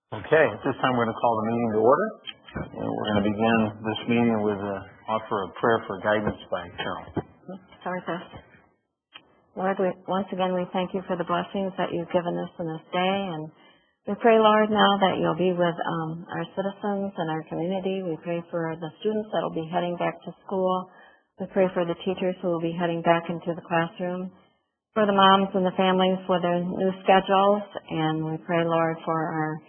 Okay, at this time we're going to call the meeting to order, and we're going to begin this meeting with an offer of prayer for guidance by Carol. Sorry, sir. Lord, once again we thank you for the blessings that you've given us in this day, and we pray, Lord, now that you'll be with our citizens and our community. We pray for the students that will be heading back to school. We pray for the teachers who will be heading back into the classroom, for the moms and the families with their new schedules, and we pray, Lord, for our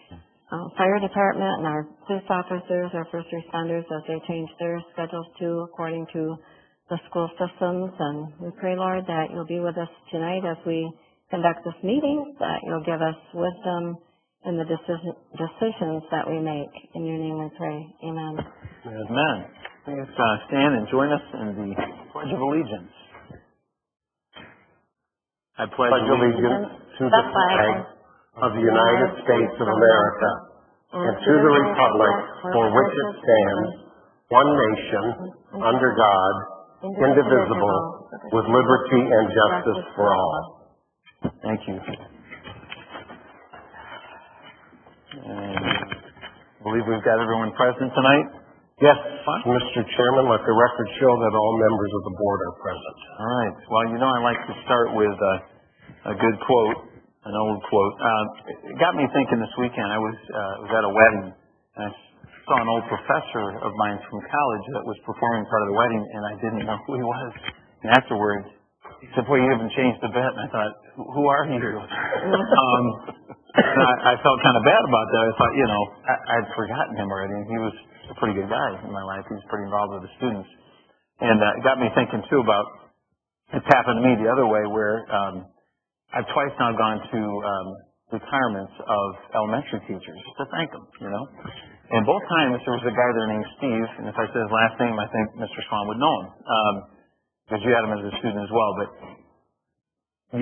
fire department and our police officers, our first responders, as they change their schedules too, according to the school systems. And we pray, Lord, that you'll be with us tonight as we conduct this meeting, that you'll give us wisdom in the decisions that we make. In your name we pray. Amen. Amen. Please stand and join us in the Pledge of Allegiance. I pledge allegiance to the flag of the United States of America, and to the republic for which it stands, one nation, under God, indivisible, with liberty and justice for all. Thank you. And I believe we've got everyone present tonight. Yes, Mr. Chairman, let the record show that all members of the board are present. All right. Well, you know, I like to start with a good quote. An old quote. It got me thinking this weekend. I was at a wedding, and I saw an old professor of mine from college that was performing part of the wedding, and I didn't know who he was. And afterwards, he said, "Boy, you haven't changed a bit." And I thought, "Who are you?" And I felt kind of bad about that. I thought, I'd forgotten him already, and he was a pretty good guy in my life. He was pretty involved with the students. And it got me thinking, too, about it's happened to me the other way, where I've twice now gone to retirements of elementary teachers to thank them, And both times there was a guy there named Steve, and if I said his last name, I think Mr. Swan would know him, because you had him as a student as well. But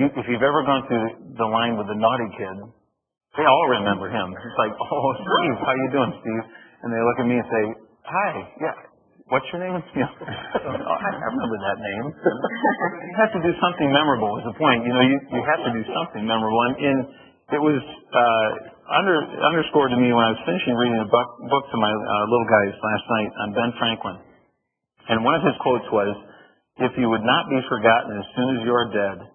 if you've ever gone through the line with the naughty kid, they all remember him. It's like, "Oh, Steve, how you doing, Steve?" And they look at me and say, "Hi, yeah. What's your name?" I remember that name. You have to do something memorable is the point. You have to do something memorable. And it was underscored to me when I was finishing reading a book to my little guys last night on Ben Franklin. And one of his quotes was, "If you would not be forgotten as soon as you are dead,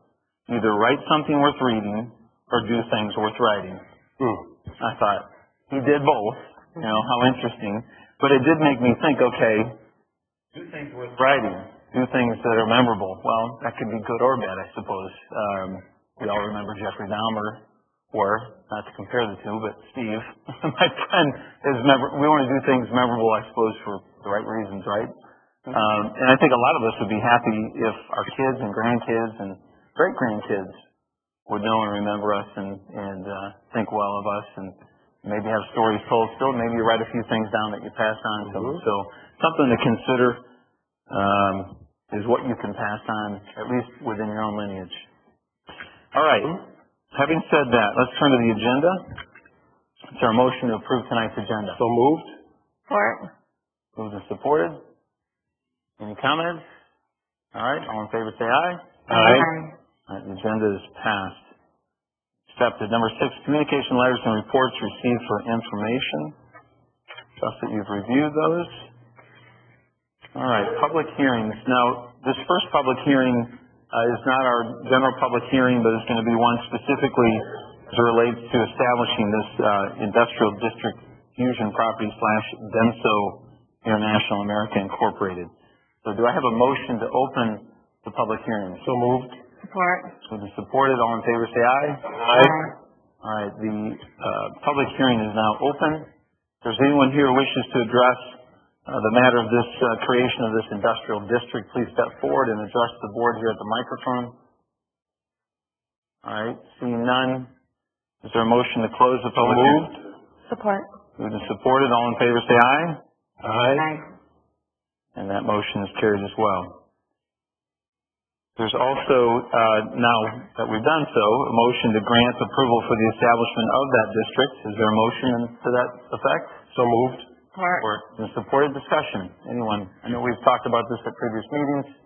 either write something worth reading or do things worth writing." I thought, he did both. How interesting. But it did make me think, okay, do things worth writing, do things that are memorable. Well, that could be good or bad, I suppose. We all remember Jeffrey Dahmer, or, not to compare the two, but Steve, my friend, we want to do things memorable, I suppose, for the right reasons, right? And I think a lot of us would be happy if our kids and grandkids and great-grandkids would know and remember us and think well of us, and maybe have stories told still. Maybe you write a few things down that you pass on to them. So something to consider is what you can pass on, at least within your own lineage. All right. Having said that, let's turn to the agenda. It's our motion to approve tonight's agenda. So moved. Support. Moved and supported. Any comments? All right. All in favor say aye. Aye. All right, the agenda is passed. Accepted. Number 6, communication letters and reports received for information. Trust that you've reviewed those. All right, public hearings. Now, this first public hearing is not our general public hearing, but it's going to be one specifically as it relates to establishing this industrial district fusion property / Denso International America Incorporated. So do I have a motion to open the public hearing? So moved. Support. With the supported, all in favor say aye. Aye. All right, the public hearing is now open. If there's anyone here who wishes to address the matter of this creation of this industrial district, please step forward and address the board here at the microphone. All right, seeing none, is there a motion to close the public hearing? Support. Moved and supported, all in favor say aye. Aye. And that motion is carried as well. There's also, now that we've done so, a motion to grant approval for the establishment of that district. Is there a motion to that effect? So moved. Support. And supported discussion. Anyone? I know we've talked about this at previous meetings.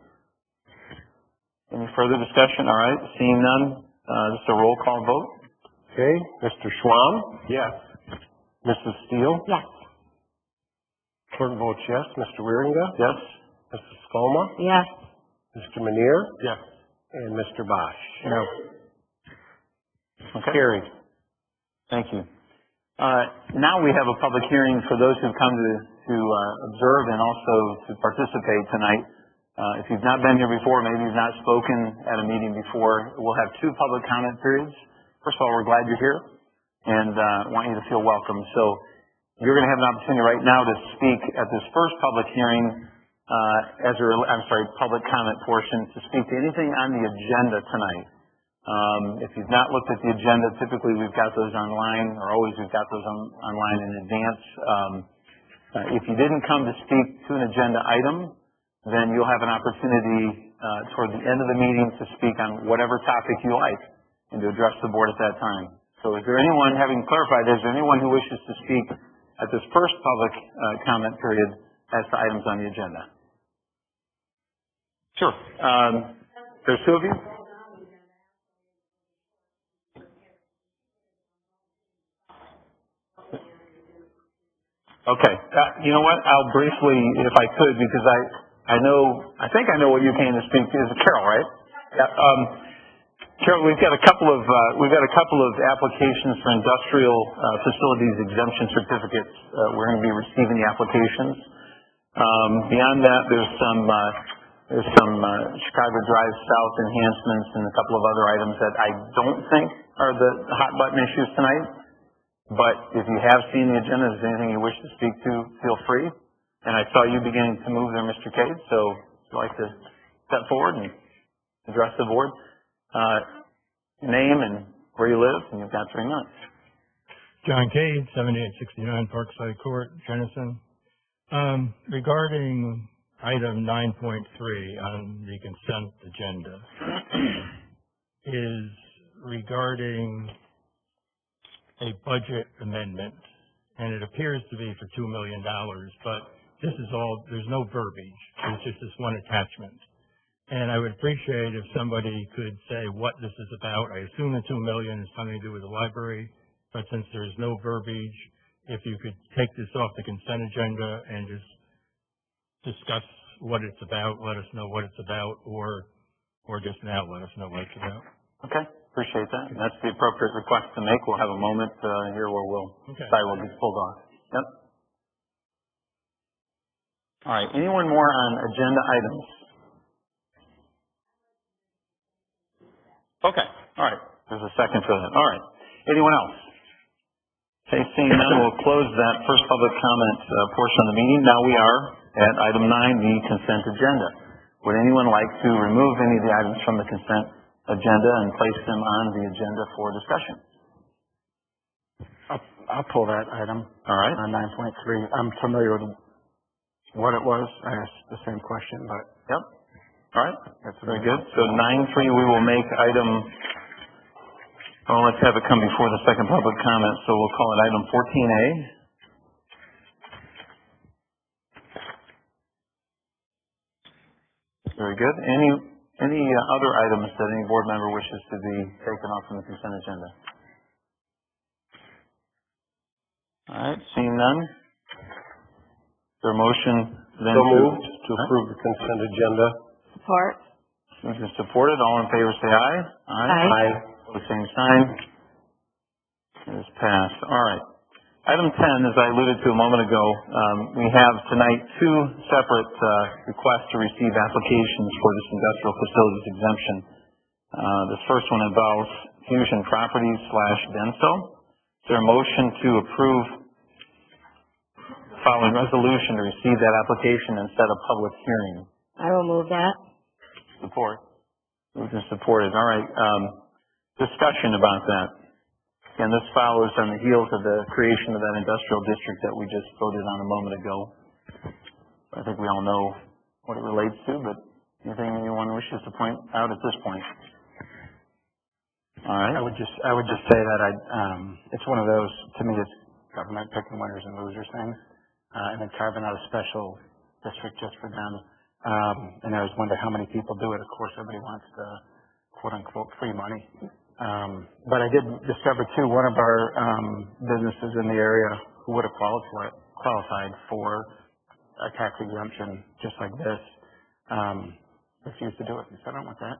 Any further discussion? All right. Seeing none, just a roll call vote. Okay. Mr. Schwam? Yes. Mrs. Steele? Yes. Clerk votes yes. Mr. Wieringa? Yes? Mrs. Skolma? Yes. Mr. Manier? Yes. And Mr. Bosch? No. Okay. Carried. Thank you. Now we have a public hearing for those who've come to observe and also to participate tonight. If you've not been here before, maybe you've not spoken at a meeting before, we'll have 2 public comment periods. First of all, we're glad you're here and want you to feel welcome. So you're going to have an opportunity right now to speak at this first public hearing, public comment portion, to speak to anything on the agenda tonight. If you've not looked at the agenda, typically we've got those online, or always we've got those online in advance. If you didn't come to speak to an agenda item, then you'll have an opportunity toward the end of the meeting to speak on whatever topic you like and to address the board at that time. So is there anyone, having clarified, is there anyone who wishes to speak at this first public comment period as to items on the agenda? Sure. There's 2 of you. Okay. You know what? I'll briefly, if I could, because I think I know what you came to speak to. Is it Carol, right? Yeah. Carol, we've got a couple of applications for industrial facilities exemption certificates. We're going to be receiving the applications. Beyond that, there's some Chicago Drive South enhancements and a couple of other items that I don't think are the hot button issues tonight. But if you have seen the agenda, if there's anything you wish to speak to, feel free. And I saw you beginning to move there, Mr. Cade, so if you'd like to step forward and address the board. Name and where you live, and you've got 3 minutes. John Cade, 7869 Parkside Court, Jenison. Regarding item 9.3 on the consent agenda is regarding a budget amendment, and it appears to be for $2 million, but this is all, there's no verbiage. It's just this one attachment. And I would appreciate if somebody could say what this is about. I assume the $2 million is something to do with the library, but since there's no verbiage, if you could take this off the consent agenda and just discuss what it's about, let us know what it's about, or just now let us know what it's about. Okay. Appreciate that. That's the appropriate request to make. We'll have a moment here where we'll decide what gets pulled off. Yep. All right. Anyone more on agenda items? Okay. All right. There's a second for that. All right. Anyone else? Okay. Seeing none, we'll close that first public comment portion of the meeting. Now we are at item 9, the consent agenda. Would anyone like to remove any of the items from the consent agenda and place them on the agenda for discussion? I'll pull that item. All right. On 9.3. I'm familiar with what it was. I asked the same question, but. Yep. All right. That's very good. So 9.3, we will make item, let's have it come before the second public comment, so we'll call it item 14A. Very good. Any other items that any board member wishes to be taken off from the consent agenda? All right, seeing none. Is there a motion then So moved to approve the consent agenda. Support. Moved and supported. All in favor say aye. Aye. Pose same sign. It is passed. All right. Item 10, as I alluded to a moment ago, we have tonight 2 separate requests to receive applications for this industrial facilities exemption. This first one involves Fusion Properties /Denso. Is there a motion to approve the following resolution to receive that application and set a public hearing? I will move that. Support. Moved and supported. All right. Discussion about that. And this follows on the heels of the creation of that industrial district that we just voted on a moment ago. I think we all know what it relates to, but anything anyone wishes to point out at this point? All right. I would just say that it's one of those, to me, it's government picking winners and losers things, and then carving out a special district just for them. And I always wonder how many people do it. Of course, everybody wants the quote-unquote free money. But I did discover, too, one of our businesses in the area who would have qualified for a tax exemption just like this, refused to do it. He said, I don't want that.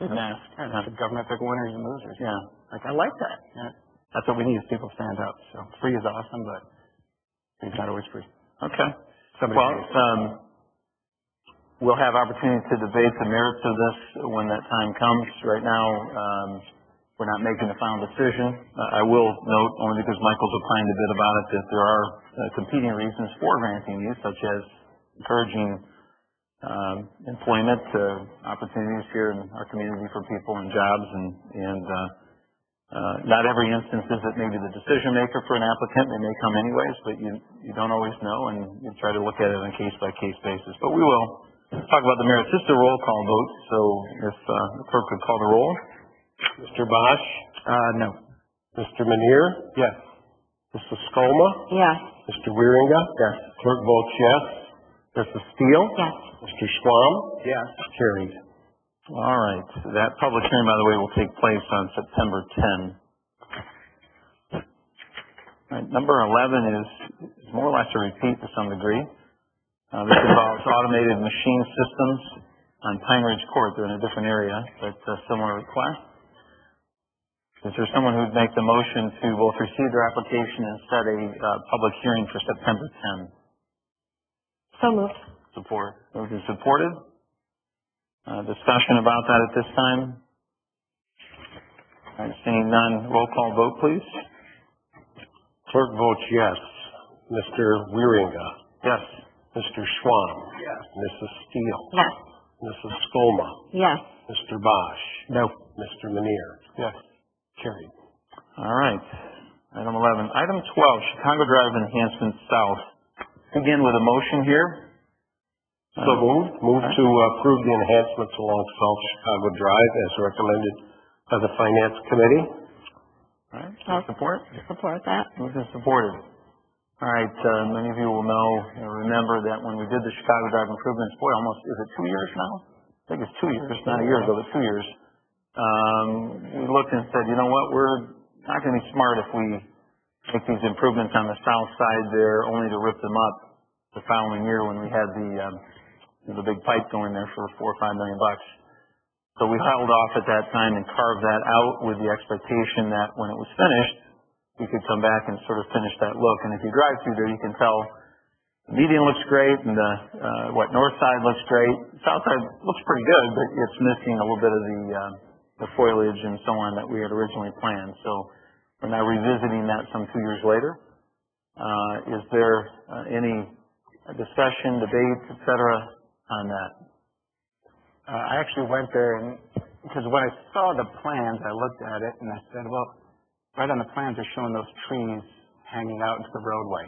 Mask. Yeah, the government pick winners and losers. Yeah. Like, I like that. Yeah. That's what we need is people stand up. So free is awesome, but it's not always free. Okay. Somebody pays. We'll have opportunity to debate the merits of this when that time comes. Right now, we're not making a final decision. I will note, only because Michael's opined a bit about it, that there are competing reasons for granting these, such as encouraging employment opportunities here in our community for people and jobs, and not every instance is it maybe the decision maker for an applicant. They may come anyways, but you don't always know, and you try to look at it on a case by case basis. But we will talk about the merits. This is a roll call vote, so if the clerk could call the roll. Mr. Bosch? No. Mr. Manier? Yes. Mrs. Skolma? Yes. Mr. Wieringa? Yes. Clerk votes yes. Mrs. Steele? Yes. Mr. Schwam? Yes. Carried. All right. That public hearing, by the way, will take place on September 10. All right, number 11 is more or less a repeat to some degree. This involves automated machine systems on Pine Ridge Court. They're in a different area, but a similar request. Is there someone who would make the motion to both receive their application and set a public hearing for September 10? So moved. Support. Moved and supported. Discussion about that at this time? All right, seeing none, roll call vote, please. Clerk votes yes. Mr. Wieringa? Yes. Mr. Schwam? Yes. Mrs. Steele? Yes. Mrs. Skolma? Yes. Mr. Bosch? No. Mr. Manier? Yes. Carried. All right. Item 11. Item 12, Chicago Drive Enhancement South. Again, with a motion here. So moved. Move to approve the enhancements along South Chicago Drive as recommended by the Finance Committee. All right. Support? Support that. Moved and supported. All right. Many of you will know, remember that when we did the Chicago Drive improvements, boy, almost, is it 2 years now? I think it's 2 years, not a year ago, but 2 years. We looked and said, you know what, we're not going to be smart if we make these improvements on the south side there only to rip them up the following year when we had the big pipe going there for $4 or $5 million. So we held off at that time and carved that out with the expectation that when it was finished, we could come back and sort of finish that look. And if you drive through there, you can tell the median looks great and the north side looks great. South side looks pretty good, but it's missing a little bit of the foliage and so on that we had originally planned. So we're now revisiting that some 2 years later. Is there any discussion, debate, et cetera, on that? I actually went there, and because when I saw the plans, I looked at it and I said, well, right on the plans they're showing those trees hanging out into the roadway.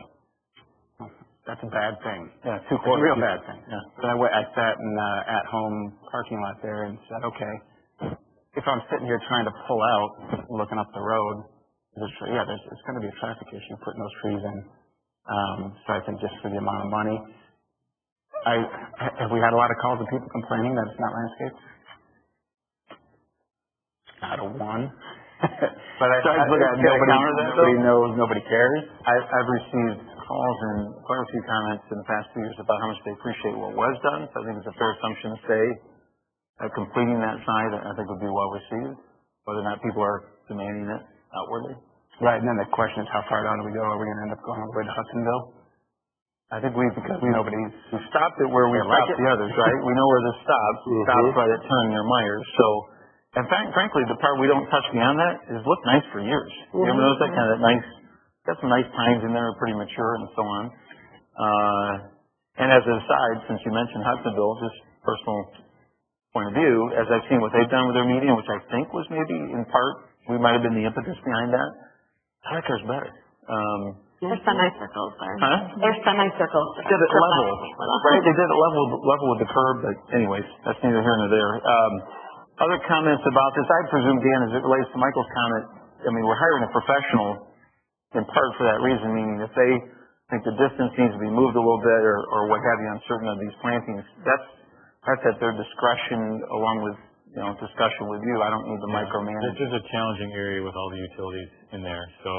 That's a bad thing. Yeah, It's a real bad thing. Yeah. So I sat in at-home parking lot there and said, okay, if I'm sitting here trying to pull out, looking up the road, there's going to be a traffic issue putting those trees in. So I think just for the amount of money, have we had a lot of calls of people complaining that it's not landscaped? Not a one. But nobody knows, nobody cares. I've received calls and quite a few comments in the past 2 years about how much they appreciate what was done. So I think it's a fair assumption to say that completing that side, I think, would be well received, whether or not people are demanding it outwardly. Right, and then the question is how far down do we go? Are we going to end up going all the way to Hudsonville? I think we stopped it where we stopped the others, right? We know where this stops. We stopped by that turn near Myers. So, in fact, frankly, the part we don't touch beyond that has looked nice for years. You ever notice that kind of nice, got some nice pines in there, pretty mature and so on. And as an aside, since you mentioned Hudsonville, just personal point of view, as I've seen what they've done with their median, which I think was maybe in part, we might have been the impetus behind that. I like ours better. There's semicircles there. Huh? There's semicircles. They did it level, right? They did it level with the curb, but anyways, that's neither here nor there. Other comments about this, I presume, Dan, as it relates to Michael's comment, I mean, we're hiring a professional in part for that reason, meaning if they think the distance needs to be moved a little bit or what have you on certain of these plantings, that's at their discretion along with, discussion with you. I don't need to micromanage. This is a challenging area with all the utilities in there, so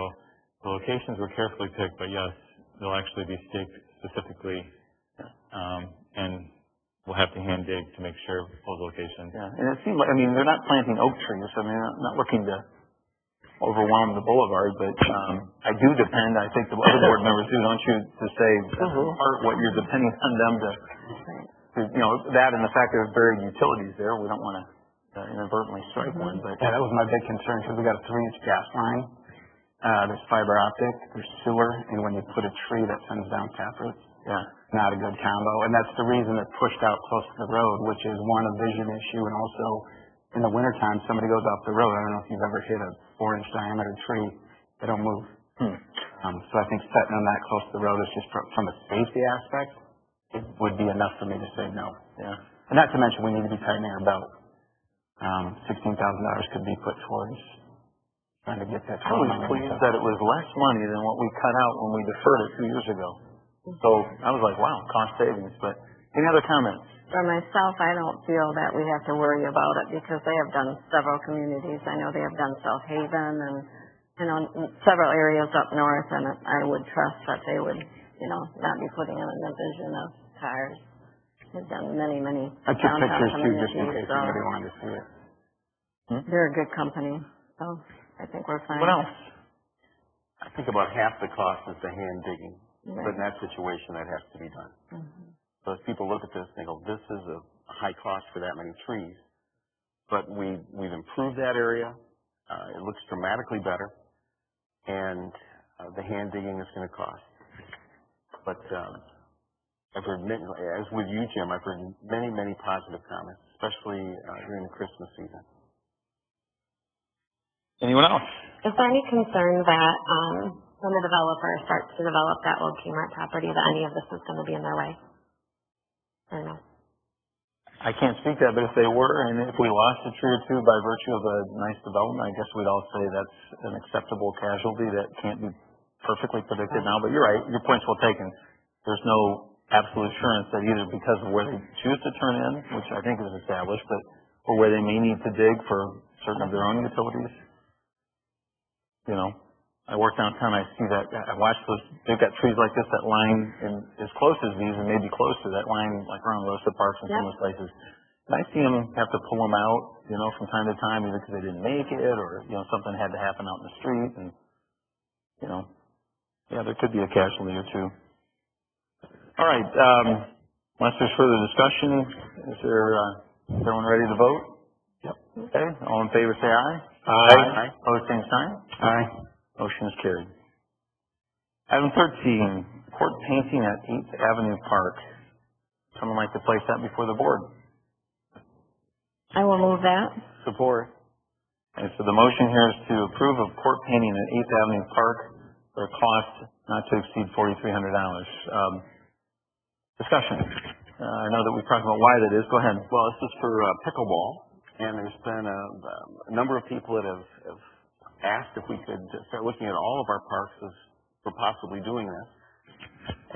The locations were carefully picked, but yes, they'll actually be staked specifically, and we'll have to hand dig to make sure those locations. Yeah, and it seemed like, I mean, they're not planting oak trees. I mean, I'm not looking to overwhelm the boulevard, but I do depend, I think the other board members do, don't you, to say part what you're depending on them to, you know, that and the fact there's buried utilities there. We don't want to inadvertently strike one, but Yeah, that was my big concern because we got a 3-inch gas line. There's fiber optic, there's sewer, and when you put a tree that sends down taproots, not a good combo. And that's the reason they're pushed out close to the road, which is one, a vision issue, and also in the wintertime, somebody goes off the road. I don't know if you've ever hit a 4-inch diameter tree. They don't move. So I think setting them that close to the road is just from a safety aspect, it would be enough for me to say no. yeah. And not to mention, we need to be tightening our belt. $16,000 could be put towards trying to get that. I was pleased that it was less money than what we cut out when we deferred it 2 years ago. So I was like, wow, cost savings. But any other comments? For myself, I don't feel that we have to worry about it because they have done several communities. I know they have done South Haven and, you know, several areas up north, and I would trust that they would, you know, not be putting in a division of cars. They've done many, many I took downtown pictures too, just in communities, case so anybody wanted to see it. they're a good company, so I think we're fine. What else? I think about half the cost is the hand digging, Right. but in that situation, that has to be done. So as people look at this, they go, this is a high cost for that many trees. But we've improved that area. It looks dramatically better. And the hand digging is going to cost. But I've heard, as with you, Jim, I've heard many, many positive comments, especially during the Christmas season. Anyone else? Is there any concern that when the developer starts to develop that old Kmart property that any of this is going to be in their way? Or no? I can't speak to that, but if they were, and if we lost a tree or two by virtue of a nice development, I guess we'd all say that's an acceptable casualty that can't be perfectly predicted now. But you're right, your point's well taken. There's no absolute assurance that either because of where they choose to turn in, which I think is established, but or where they may need to dig for certain of their own utilities. You know, I work downtown, I see that, I watch those, they've got trees like this that line in as close as these and maybe closer, that line like around Rosa Parks and some of those places. And I see them have to pull them out, you know, from time to time, either because they didn't make it or, you know, something had to happen out in the street and, you know, yeah, there could be a casualty or two. All right, unless there's further discussion, is everyone ready to vote? Yep. Okay, all in favor say aye. Aye. Opposed, same sign. Aye. Motion is carried. Item 13, court painting at 8th Avenue Park. Someone like to place that before the board? I will move that. Support. And so the motion here is to approve of court painting at 8th Avenue Park for a cost not to exceed $4,300. Discussion. I know that we've talked about why that is. Go ahead. Well, this is for pickleball, and there's been a number of people that have asked if we could start looking at all of our parks as for possibly doing this.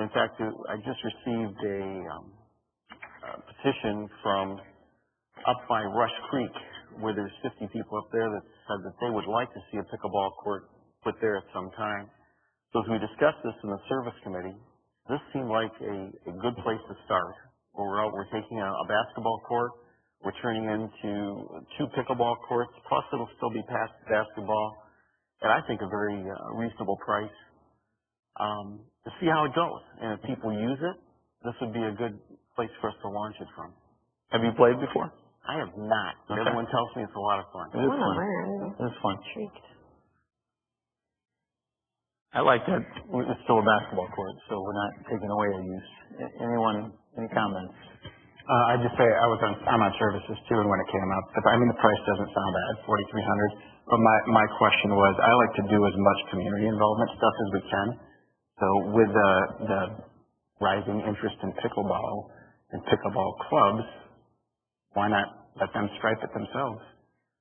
In fact, I just received a petition from up by Rush Creek, where there's 50 people up there that said that they would like to see a pickleball court put there at some time. So as we discussed this in the service committee, this seemed like a good place to start. We're taking a basketball court, we're turning into 2 pickleball courts, plus it'll still be past basketball at, I think, a very reasonable price, to see how it goes. And if people use it, this would be a good place for us to launch it from. Have you played before? I have not. Okay. Everyone tells me it's a lot of fun. It is fun. It is fun. I like that it's still a basketball court, so we're not taking away a use. Anyone, any comments? I'd just say I'm on services too, and when it came up, I mean the price doesn't sound bad, $4,300. But my question was, I like to do as much community involvement stuff as we can. So with the rising interest in pickleball and pickleball clubs, why not let them stripe it themselves?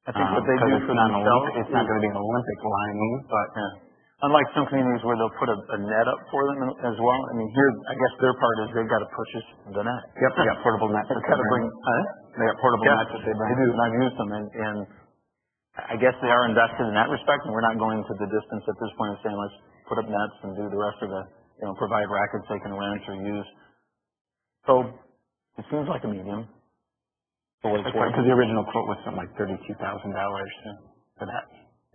I think what they do for themselves, it's not going to be an Olympic lining, but unlike some communities where they'll put a net up for them as well. I mean, here, I guess their part is they've got to purchase the net. Yep, they got portable nets. They've got to bring, They got portable nets that they bring. They do, and I've used them, and I guess they are invested in that respect, and we're not going to the distance at this point of saying put up nets and do the rest of the, provide rackets they can rent or use. So it seems like a medium. Because the original quote was something like $32,000 for that.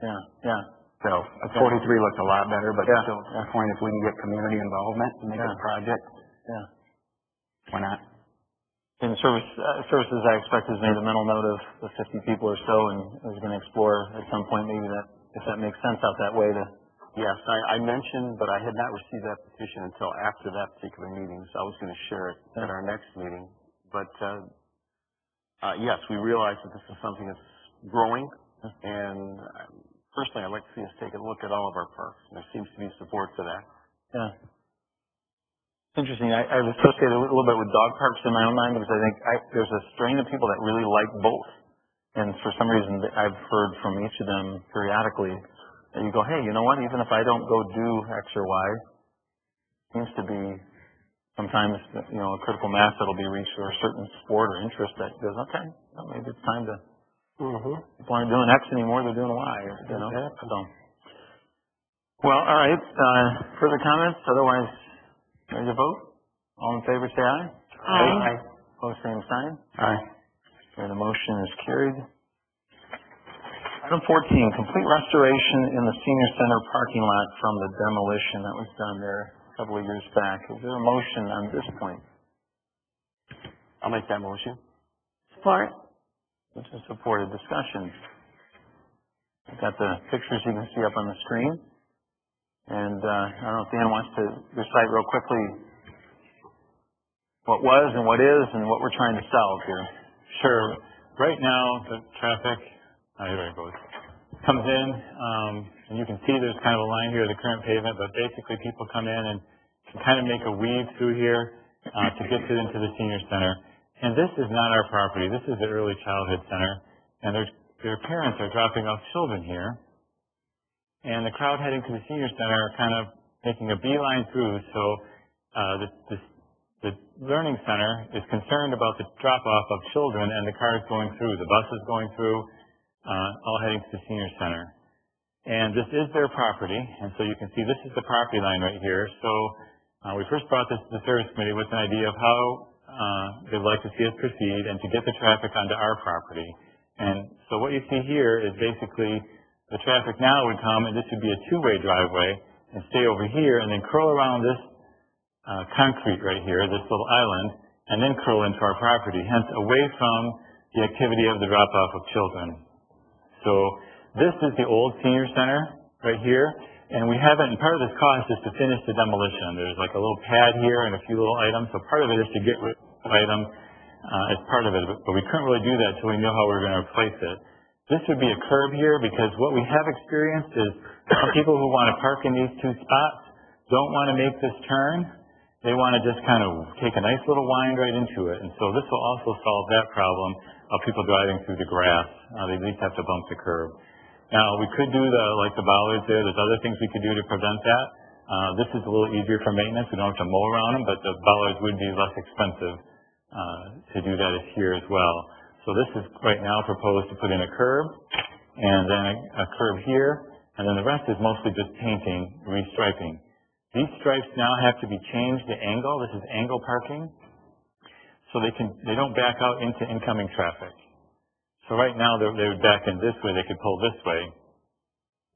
Yeah. So a 43 looks a lot better, but Yeah. still, at the point, if we can get community involvement and make it a project, why not? And services, I expect, has made a mental note of the 50 people or so, and is going to explore at some point maybe that, if that makes sense out that way to. Yes, I mentioned, but I had not received that petition until after that particular meeting, so I was going to share it at our next meeting. But yes, we realize that this is something that's growing, and personally, I'd like to see us take a look at all of our parks. There seems to be support for that. Yeah. It's interesting. I've associated a little bit with dog parks in my own mind because I think there's a strain of people that really like both. And for some reason, I've heard from each of them periodically that you go, hey, you know what? Even if I don't go do X or Y, seems to be sometimes, a critical mass that'll be reached for a certain sport or interest that goes, okay, well, maybe it's time to, people aren't doing X anymore, they're doing Y, So. Well, all right, further comments? Otherwise, ready to vote? All in favor, say aye. Aye. Opposed, same sign. Aye. Okay, the motion is carried. Item 14, complete restoration in the senior center parking lot from the demolition that was done there a couple of years back. Is there a motion on this point? I'll make that motion. Support. Which is supported. Discussion. I've got the pictures you can see up on the screen. And I don't know if Dan wants to recite real quickly what was and what is and what we're trying to solve here. Sure. Right now, the traffic, here it goes, comes in, and you can see there's kind of a line here of the current pavement, but basically people come in and can kind of make a weave through here to get into the senior center. And this is not our property. This is the early childhood center, and their parents are dropping off children here. And the crowd heading to the senior center are kind of making a beeline through, so the learning center is concerned about the drop-off of children and the cars going through, the buses going through, all heading to the senior center. And this is their property, and so you can see this is the property line right here. So we first brought this to the service committee with an idea of how they'd like to see us proceed and to get the traffic onto our property. And so what you see here is basically the traffic now would come, and this would be a two-way driveway, and stay over here, and then curl around this concrete right here, this little island, and then curl into our property, hence away from the activity of the drop-off of children. So this is the old senior center right here, and we haven't, and part of this cost is to finish the demolition. There's like a little pad here and a few little items, so part of it is to get rid of items as part of it, but we couldn't really do that until we knew how we were going to replace it. This would be a curb here because what we have experienced is some people who want to park in these two spots don't want to make this turn. They want to just kind of take a nice little wind right into it. And so this will also solve that problem of people driving through the grass. They at least have to bump the curb. Now, we could do the bollards there. There's other things we could do to prevent that. This is a little easier for maintenance. We don't have to mow around them, but the bollards would be less expensive to do that here as well. So this is right now proposed to put in a curb, and then a curb here, and then the rest is mostly just painting, restriping. These stripes now have to be changed to angle. This is angle parking, so they don't back out into incoming traffic. So right now they would back in this way. They could pull this way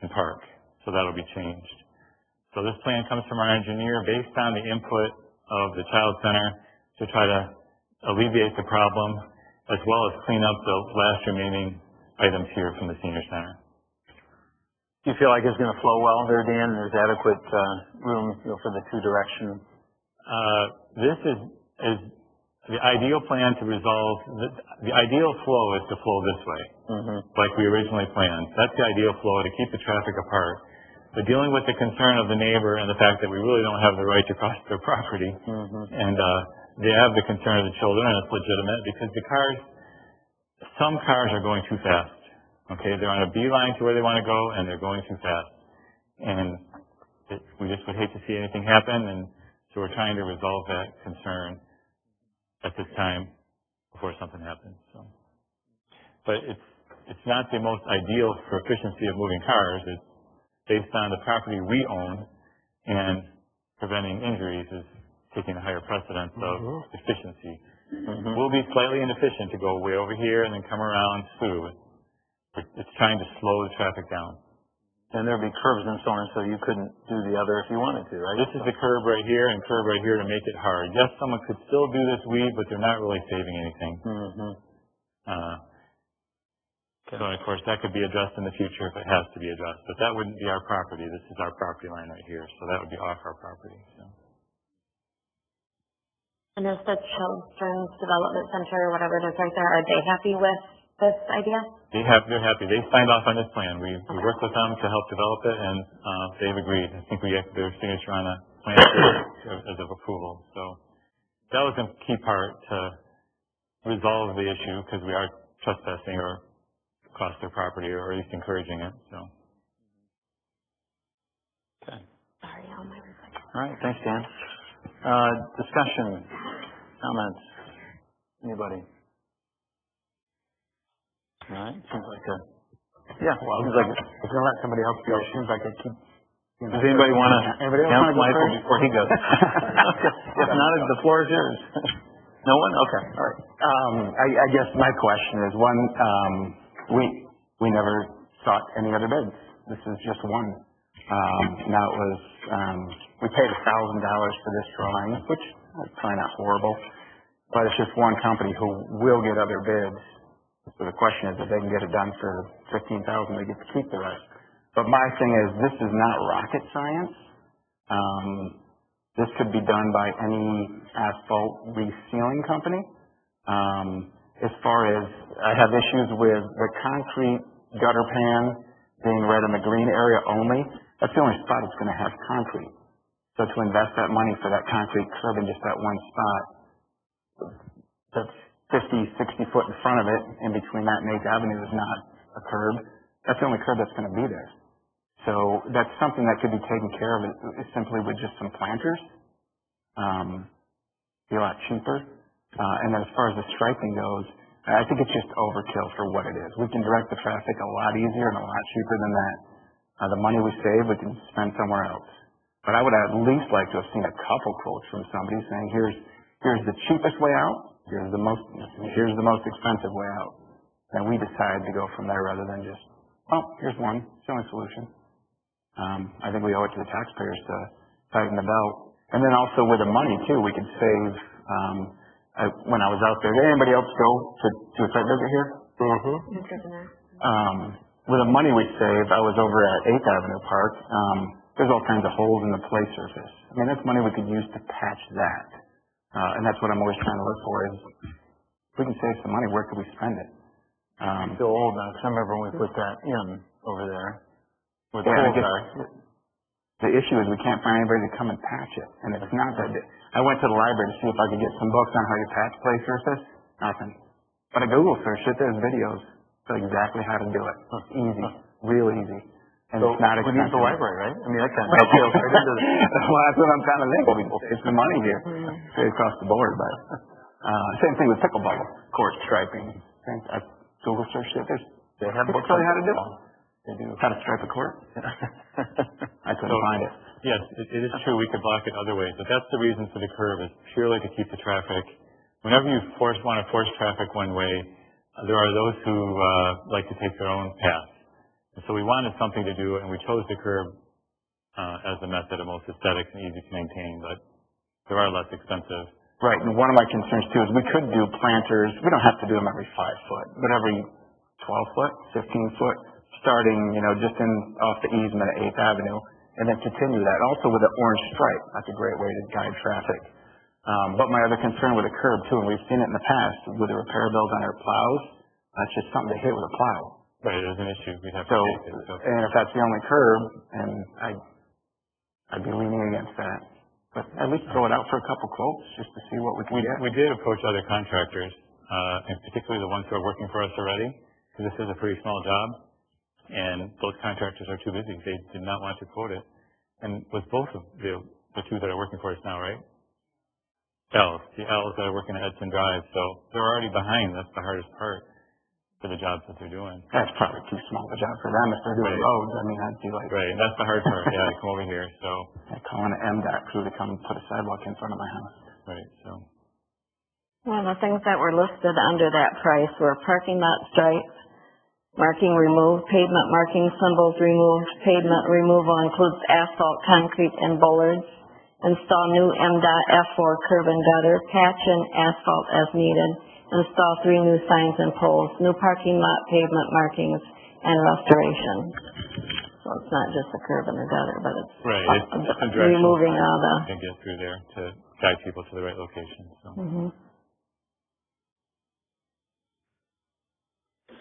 and park. So that'll be changed. So this plan comes from our engineer based on the input of the child center to try to alleviate the problem, as well as clean up the last remaining items here from the senior center. Do you feel like it's going to flow well there, Dan? There's adequate room for the two directions? This is the ideal plan to resolve. The ideal flow is to flow this way, like we originally planned. That's the ideal flow, to keep the traffic apart. But dealing with the concern of the neighbor and the fact that we really don't have the right to cross their property, and they have the concern of the children, and it's legitimate because some cars are going too fast. Okay, they're on a beeline to where they want to go, and they're going too fast. And we just would hate to see anything happen, and so we're trying to resolve that concern at this time before something happens. So, but it's not the most ideal for efficiency of moving cars. It's based on the property we own and preventing injuries is taking a higher precedence of efficiency. We'll be slightly inefficient to go way over here and then come around smooth. It's trying to slow the traffic down. And there'd be curves and so on, so you couldn't do the other if you wanted to, right? This is the curve right here and curve right here to make it hard. Yes, someone could still do this weed, but they're not really saving anything. So, of course, that could be addressed in the future if it has to be addressed. But that wouldn't be our property. This is our property line right here, so that would be off our property. So. And is the Children's Development Center, or whatever it is right there, are they happy with this idea? They're happy. They signed off on this plan. We worked with them to help develop it, and they've agreed. I think we have their signature on a plan as of approval. So that was a key part to resolve the issue because we are trespassing or across their property, or at least encouraging it. So. Okay. Sorry, all my research. All right. Thanks, Dan. Discussion, comments, anybody? All right. Seems like a, yeah. Well, seems like if you let somebody else go, it seems like they keep. Does anybody want to count Michael before he goes? If not, the floor is yours. No one? Okay. All right. I guess my question is one. We never sought any other bids. This is just one. Now it was we paid $1,000 for this drawing, which is probably not horrible, but it's just one company who will get other bids. So the question is if they can get it done for $15,000, they get to keep the rest. But my thing is this is not rocket science. This could be done by any asphalt resealing company. As far as I have issues with the concrete gutter pan being red in the green area only, that's the only spot that's going to have concrete. So to invest that money for that concrete curb in just that one spot, that's 50, 60 foot in front of it, in between that and 8th Avenue is not a curb. That's the only curb that's going to be there. So that's something that could be taken care of simply with just some planters. Be a lot cheaper. And then as far as the striping goes, I think it's just overkill for what it is. We can direct the traffic a lot easier and a lot cheaper than that. The money we save, we can spend somewhere else. But I would at least like to have seen a couple quotes from somebody saying, here's the cheapest way out, here's the most expensive way out. And we decide to go from there rather than just, oh, here's one, it's the only solution. I think we owe it to the taxpayers to tighten the belt. And then also with the money too, we could save, when I was out there, did anybody else go to a site visit here? With the money we saved, I was over at 8th Avenue Park. There's all kinds of holes in the play surface. I mean, that's money we could use to patch that. And that's what I'm always trying to look for is, if we can save some money, where could we spend it? I'm still old now, because I remember when we put that in over there. With the The issue is we can't find anybody to come and patch it. And it's not that I went to the library to see if I could get some books on how you patch play surface. Nothing. But I Google searched it, there's videos of exactly how to do it. It's easy. Real easy. And so it's not expensive. We need the library, right? I mean, that kind of dovetails right into this. Well, that's what I'm kind of thinking. We save some money here. Save across the board. But same thing with pickleball court striping. I Google searched it. They have books on how to do it. They do. How to stripe a court? I couldn't find it. Yes, it is true. We could block it other ways, but that's the reason for the curve is purely to keep the traffic. Whenever you want to force traffic one way, there are those who like to take their own path. And so we wanted something to do, and we chose the curve as the method of most aesthetic and easy to maintain, but there are less expensive. Right, and one of my concerns too is we could do planters. We don't have to do them every 5 foot, but every 12 foot, 15 foot. Starting, just off the easement at 8th Avenue, and then continue that. Also with the orange stripe, that's a great way to guide traffic. But my other concern with a curb too, and we've seen it in the past, with the repair bills on our plows, that's just something to hit with a plow. Right, it is an issue. We'd have to take it. So. And if that's the only curb, and I'd be leaning against that. But at least throw it out for a couple quotes just to see what we can get. We did approach other contractors, and particularly the ones who are working for us already, because this is a pretty small job. And those contractors are too busy. They did not want to quote it. And with both of the two that are working for us now, right? The L's that are working at Edson Drive. So they're already behind. That's the hardest part. for the jobs that they're doing. That's probably too small of a job for them if they're doing Right. roads. I mean, I'd be like, Right, and that's the hard part, yeah, to come over here, so, calling an MDOT crew to come put a sidewalk in front of my house. right, so. One of the things that were listed under that price were parking lot stripes, marking removed, pavement marking symbols removed, pavement removal includes asphalt, concrete, and bollards, install new MDOT F4 curb and gutter, patch and asphalt as needed, install 3 new signs and poles, new parking lot pavement markings, and restoration. So it's not just the curb and the gutter, but it's Right, it's some directional removing all the... and get through there to guide people to the right location, so. Mhm.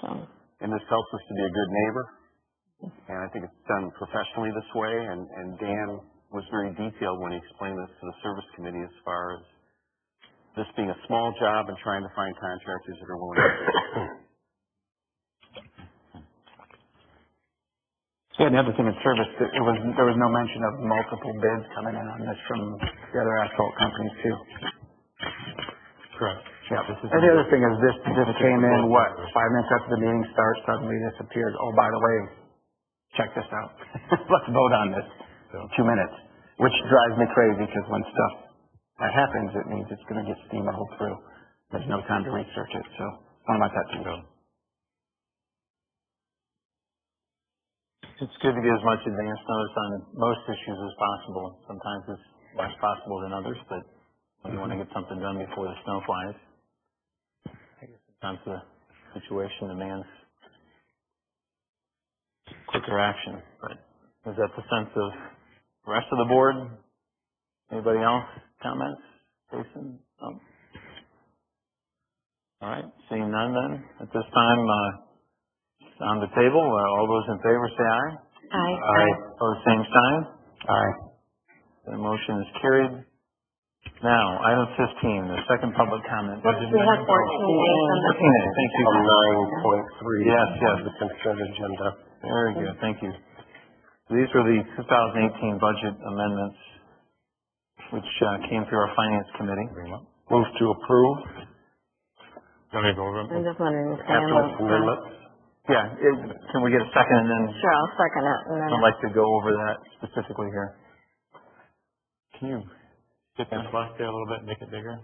So, And this helps us to be a good neighbor. And I think it's done professionally this way. And Dan was very detailed when he explained this to the service committee as far as this being a small job and trying to find contractors that are willing to do it. Yeah, and the other thing in service, there was no mention of multiple bids coming in on this from the other asphalt companies too. Correct. Yeah. This is- And the other thing is this came in, 5 minutes after the meeting starts, suddenly this appears, oh, by the way, check this out. Let's vote on this. So, 2 minutes, which drives me crazy because when stuff that happens, it means it's going to get steamrolled through. There's no time to research it, so one of my pet peeves. so, It's good to get as much advance notice on most issues as possible. Sometimes it's less possible than others, but when you want to get something done before the snow flies, sometimes the situation demands quicker action. But is that the sense of the rest of the board? Anybody else? Comments? Jason? No? All right, seeing none then. At this time, on the table, all those in favor say aye. Aye. Aye. Pose same sign. Aye. The motion is carried. Now, item 15, the second public comment. Whoops, we have 14 days on the... 14A, thank you. 9.3. Yes, yes. The consent agenda. Very good, thank you. These were the 2018 budget amendments, which came through our finance committee. Move to approve. let me go over them. I'm just wondering if Dan After wants to... amendments. Yeah, can we get a second and then Sure, I'll second it, and then... I'd like to go over that specifically here. Can you get the plus there a little bit, make it bigger?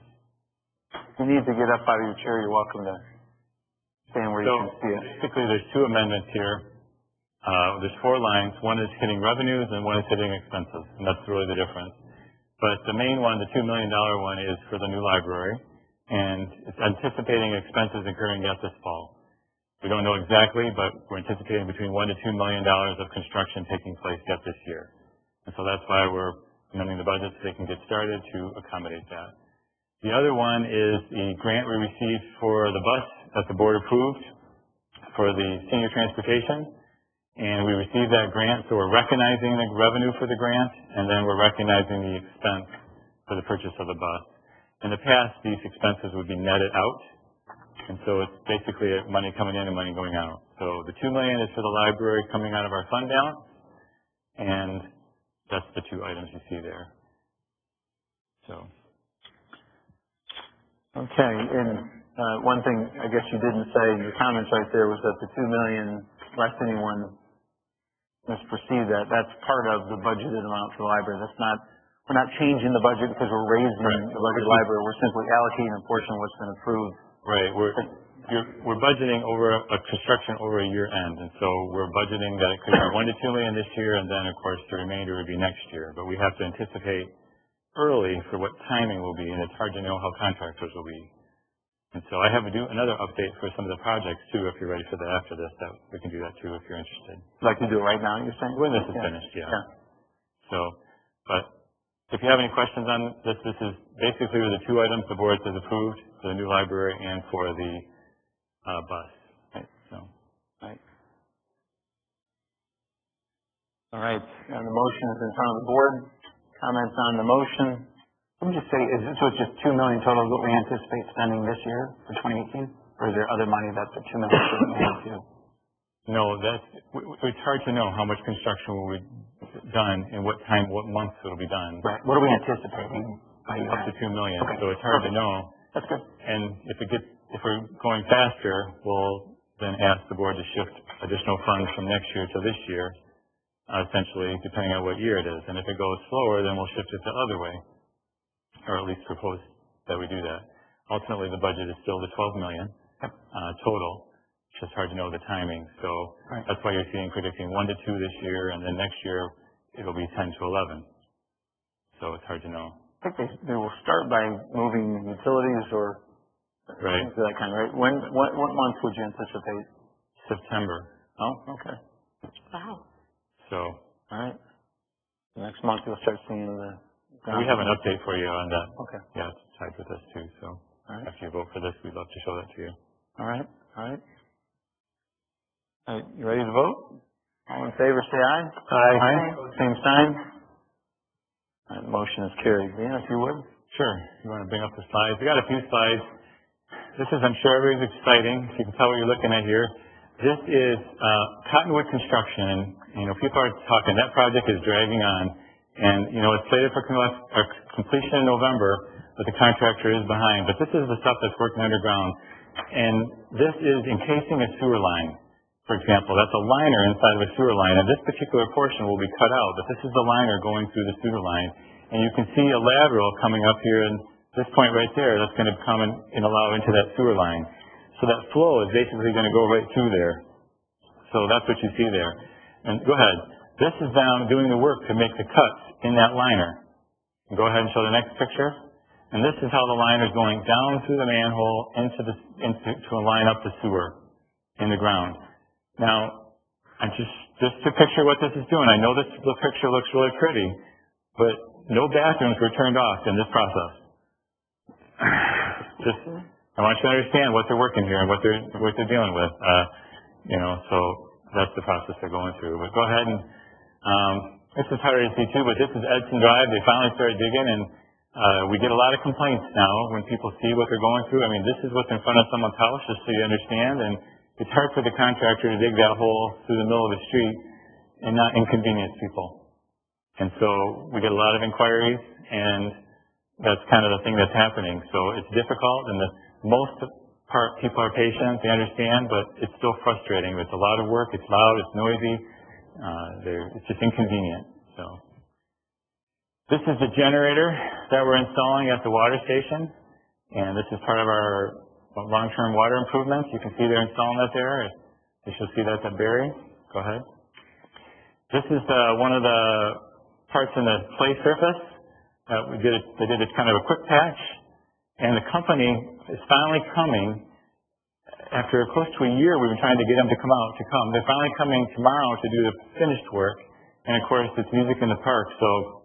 If you need to get up out of your chair, you're welcome to stand where you can see it. Basically, there's 2 amendments here. There's 4 lines. One is hitting revenues and one is hitting expenses, and that's really the difference. But the main one, the $2 million one, is for the new library, and it's anticipating expenses incurring yet this fall. We don't know exactly, but we're anticipating between $1 to $2 million of construction taking place yet this year. And so that's why we're amending the budget so they can get started to accommodate that. The other one is the grant we received for the bus that the board approved for the senior transportation. And we received that grant, so we're recognizing the revenue for the grant, and then we're recognizing the expense for the purchase of the bus. In the past, these expenses would be netted out. And so it's basically money coming in and money going out. So the $2 million is for the library coming out of our fund balance, and that's the 2 items you see there. So. Okay, and one thing I guess you didn't say in your comments right there was that the $2 million, lest anyone misperceive that, that's part of the budgeted amount for the library. That's not, we're not changing the budget because we're raising the budget of the library. We're simply allocating a portion of what's been approved. Right, we're budgeting over a construction over a year end, and so we're budgeting that it could be $1 to $2 million this year, and then of course the remainder would be next year. But we have to anticipate early for what timing will be, and it's hard to know how contractors will be. And so I have another update for some of the projects too, if you're ready for that after this, that we can do that too if you're interested. You'd like to do it right now, you're saying? When this is finished, yeah. So, but if you have any questions on this, this is basically the 2 items the board has approved for the new library and for the bus. Right, so. Right. All right, and the motion is in front of the board. Comments on the motion? Let me just say, so it's just $2 million total that we anticipate spending this year for 2018? Or is there other money that the $2 million should be to? No, it's hard to know how much construction will be done and what time, what months it'll be done. Right. What are we anticipating? Up to $2 million. Okay. So it's hard to know. That's good. And if we're going faster, we'll then ask the board to shift additional funds from next year to this year, essentially, depending on what year it is. And if it goes slower, then we'll shift it the other way, or at least propose that we do that. Ultimately, the budget is still the 12 million total. It's just hard to know the timing. So that's why you're predicting 1 to 2 this year, and then next year it'll be 10 to 11. So it's hard to know. I think they will start by moving utilities or things of that kind, right? What month would you anticipate? September. Oh, okay. Wow. So. All right. Next month you'll start seeing the. We have an update for you on that. Okay. Yeah, it's tied with us too. So after you vote for this, we'd love to show that to you. All right. All right. You ready to vote? All in favor, say aye. Aye. Same sign. That motion is carried. Dan, if you would. Sure. You want to bring up the slides? We got a few slides. This is, I'm sure, everybody's exciting. If you can tell what you're looking at here. This is Cottonwood Construction. And, people are talking, that project is dragging on. And, it's slated for completion in November, but the contractor is behind. But this is the stuff that's working underground. And this is encasing a sewer line. For example, that's a liner inside of a sewer line, and this particular portion will be cut out, but this is the liner going through the sewer line. And you can see a lateral coming up here, and this point right there, that's going to come and allow into that sewer line. So that flow is basically going to go right through there. So that's what you see there. And go ahead. This is them doing the work to make the cuts in that liner. And go ahead and show the next picture. And this is how the liner is going down through the manhole to line up the sewer in the ground. Now, just to picture what this is doing, I know the picture looks really pretty, but no bathrooms were turned off in this process. I want you to understand what they're working here and what they're dealing with. So that's the process they're going through. But go ahead and this is harder to see too, but this is Edson Drive. They finally started digging, and we get a lot of complaints now when people see what they're going through. I mean, this is what's in front of someone's house, just so you understand, and it's hard for the contractor to dig that hole through the middle of the street and not inconvenience people. And so we get a lot of inquiries, and that's kind of the thing that's happening. So it's difficult, and most people are patient, they understand, but it's still frustrating. It's a lot of work, it's loud, it's noisy, it's just inconvenient. So this is the generator that we're installing at the water station, and this is part of our long-term water improvements. You can see they're installing that there. You should see that at Barry. Go ahead. This is one of the parts in the play surface. They did this kind of a quick patch, and the company is finally coming. After close to a year, we've been trying to get them to come. They're finally coming tomorrow to do the finished work, and of course, it's music in the park, so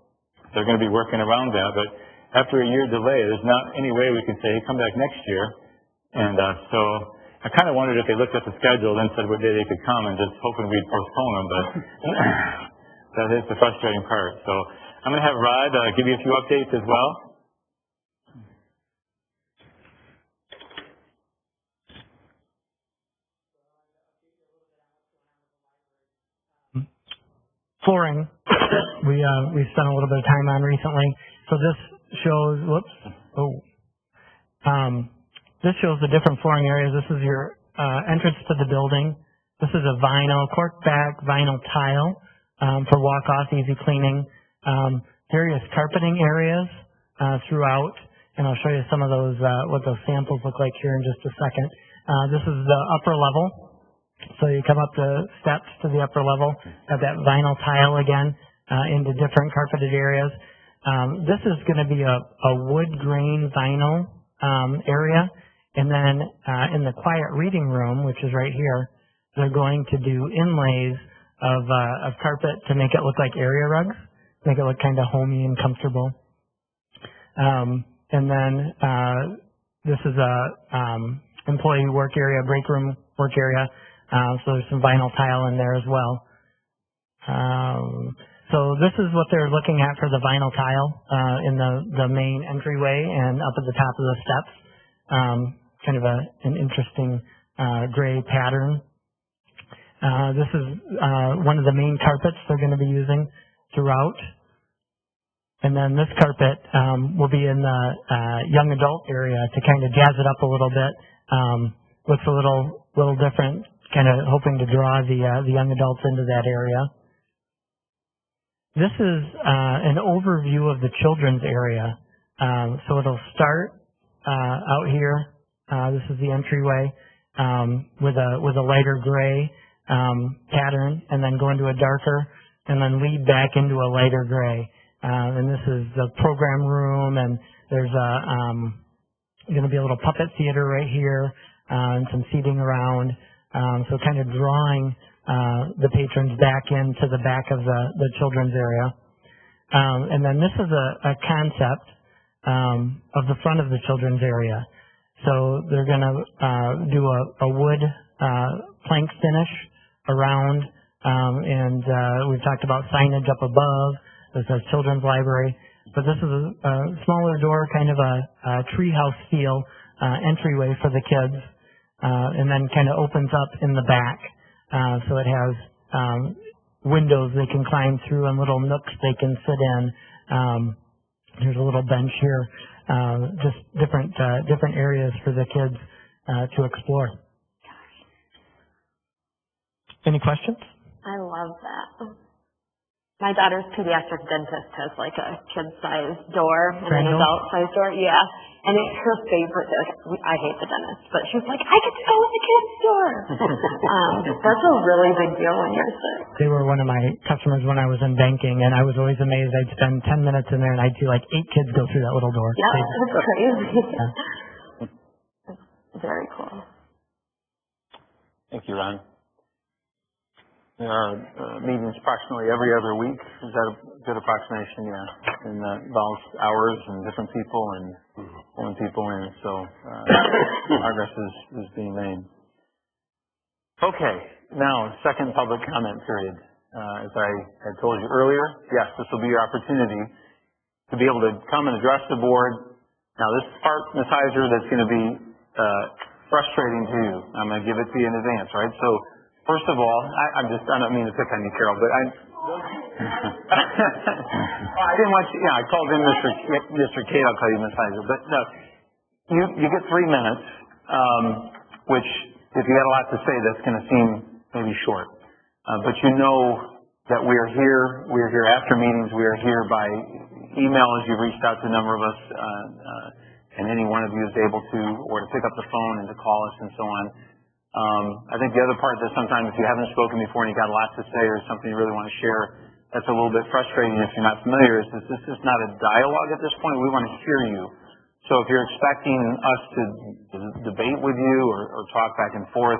they're going to be working around that. But after a year delay, there's not any way we can say, hey, come back next year. And so I kind of wondered if they looked at the schedule and said what day they could come, and just hoping we'd postpone them, but that is the frustrating part. So I'm going to have Rod give you a few updates as well. Flooring, we spent a little bit of time on recently. So this shows, this shows the different flooring areas. This is your entrance to the building. This is a cork back vinyl tile for walk-off, easy cleaning. Various carpeting areas throughout, and I'll show you some of those, what those samples look like here in just a second. This is the upper level. So you come up the steps to the upper level, have that vinyl tile again into different carpeted areas. This is going to be a wood grain vinyl area. And then in the quiet reading room, which is right here, they're going to do inlays of carpet to make it look like area rugs, make it look kind of homey and comfortable. And then this is a employee work area, break room work area. So there's some vinyl tile in there as well. So this is what they're looking at for the vinyl tile in the main entryway and up at the top of the steps. Kind of an interesting gray pattern. This is one of the main carpets they're going to be using throughout. And then this carpet will be in the young adult area to kind of jazz it up a little bit looks a little different, kind of hoping to draw the young adults into that area. This is an overview of the children's area. So it'll start out here. This is the entryway with a lighter gray pattern, and then go into a darker, and then lead back into a lighter gray. And this is the program room, and there's going to be a little puppet theater right here, and some seating around. So kind of drawing the patrons back into the back of the children's area. And then this is a concept of the front of the children's area. So they're going to do a wood plank finish around, and we've talked about signage up above. This says Children's Library. But this is a smaller door, kind of a treehouse feel entryway for the kids, and then kind of opens up in the back. So it has windows they can climb through and little nooks they can sit in. There's a little bench here. Just different areas for the kids to explore. Any questions? I love that. My daughter's pediatric dentist has like a kid-sized door and an adult-sized door. Yeah, and it's her favorite. I hate the dentist, but she's like, I get to go in the kids' door. That's a really big deal when you're sick. They were one of my customers when I was in banking, and I was always amazed. I'd spend 10 minutes in there, and I'd see like 8 kids go through that little door. Yeah, that's crazy. Yeah. It's very cool. Thank you, Ron. There are meetings approximately every other week. Is that a good approximation? Yeah. And that involves hours and different people and pulling people in. So progress is being made. Okay. Now, second public comment period. As I had told you earlier, yes, this will be your opportunity to be able to come and address the board. Now, this part, Ms. Heiser, that's going to be frustrating to you. I'm going to give it to you in advance, right? So, first of all, I don't mean to pick on you, Carol, but I didn't want you, I called in Mr. Kate, I'll call you Ms. Heiser, but no, you get 3 minutes, which, if you had a lot to say, that's going to seem maybe short. But you know that we are here after meetings, we are here by email as you've reached out to a number of us, and any one of you is able to, or to pick up the phone and to call us and so on. I think the other part that sometimes if you haven't spoken before and you got a lot to say or something you really want to share, that's a little bit frustrating if you're not familiar, is that this is not a dialogue at this point. We want to hear you. So if you're expecting us to debate with you or talk back and forth,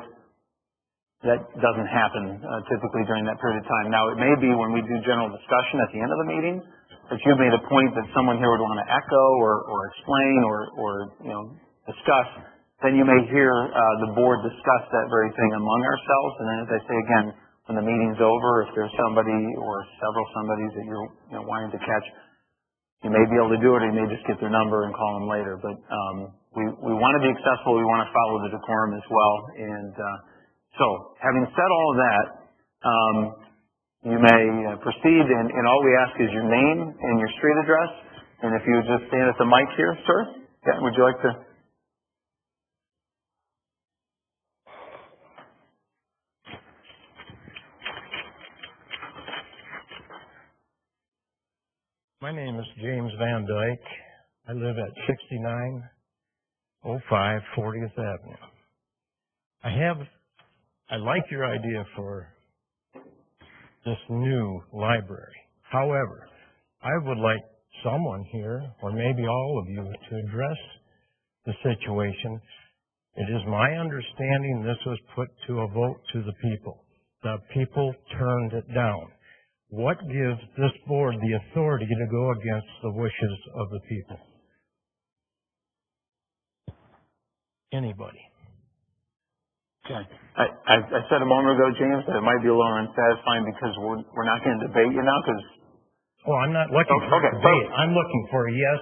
that doesn't happen typically during that period of time. Now, it may be when we do general discussion at the end of the meeting that you've made a point that someone here would want to echo or explain or discuss. Then you may hear the board discuss that very thing among ourselves. And then, as I say again, when the meeting's over, if there's somebody or several somebodies that you're wanting to catch, you may be able to do it, or you may just get their number and call them later. But we want to be accessible. We want to follow the decorum as well. And so, having said all of that, you may proceed. And all we ask is your name and your street address. And if you would just stand at the mic here, sir. Yeah, would you like to? My name is James Van Dyke. I live at 6905 40th Avenue. I like your idea for this new library. However, I would like someone here, or maybe all of you, to address the situation. It is my understanding this was put to a vote to the people. The people turned it down. What gives this board the authority to go against the wishes of the people? Anybody? Okay. I said a moment ago, James, that it might be a little unsatisfying because we're not going to debate you now because... Well, I'm not looking for a debate. I'm looking for a yes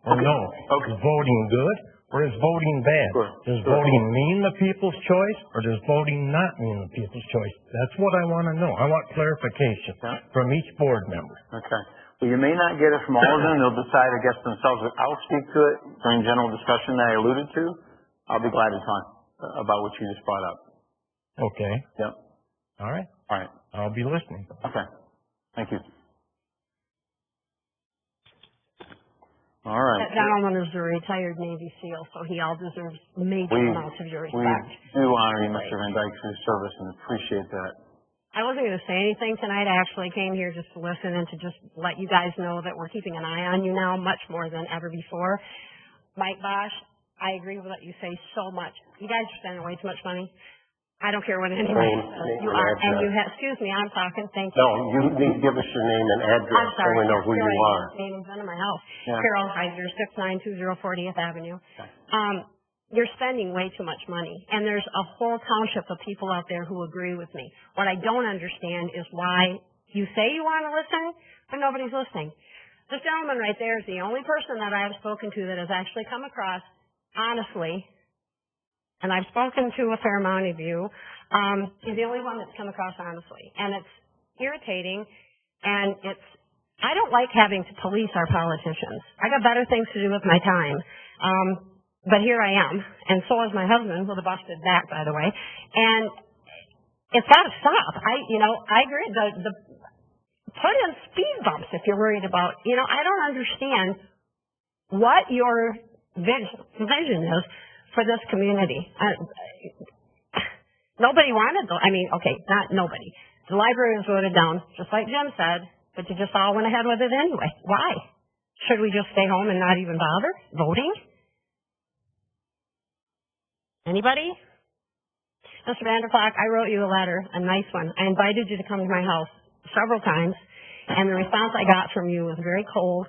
or no. Okay. Is voting good or is voting bad? Sure. Does voting mean the people's choice or does voting not mean the people's choice? That's what I want to know. I want clarification from each board member. Okay. Well, you may not get it from all of them. They'll decide against themselves. I'll speak to it during general discussion that I alluded to. I'll be glad to talk. about what you just brought up. Okay. Yep. All right. All right. I'll be listening. Okay. Thank you. All right. That gentleman is a retired Navy SEAL, so he all deserves major amounts of your We respect. do honor you, Mr. Van Dyke, for your service and appreciate that. I wasn't going to say anything tonight. I actually came here just to listen and to just let you guys know that we're keeping an eye on you now much more than ever before. Mike Bosch, I agree with what you say so much. You guys are spending way too much money. I don't care what anybody says. You are, and you have, excuse me, I'm talking, thank you. No, you need to give us your name and address I'm so sorry. we know who you are. Name is under my house. Yeah. Carol Heiser, 692 40th Avenue. You're spending way too much money, and there's a whole township of people out there who agree with me. What I don't understand is why you say you want to listen, but nobody's listening. This gentleman right there is the only person that I have spoken to that has actually come across honestly, and I've spoken to a fair amount of you. He's the only one that's come across honestly, and it's irritating, and I don't like having to police our politicians. I got better things to do with my time. But here I am, and so is my husband with a busted back, by the way. And it's got to stop. I agree. The put in speed bumps if you're worried about. I don't understand what your vision is for this community. Nobody wanted not nobody. The library was voted down, just like Jim said, but you just all went ahead with it anyway. Why? Should we just stay home and not even bother voting? Anybody? Mr. Vanderclock, I wrote you a letter, a nice one. I invited you to come to my house several times, and the response I got from you was very cold,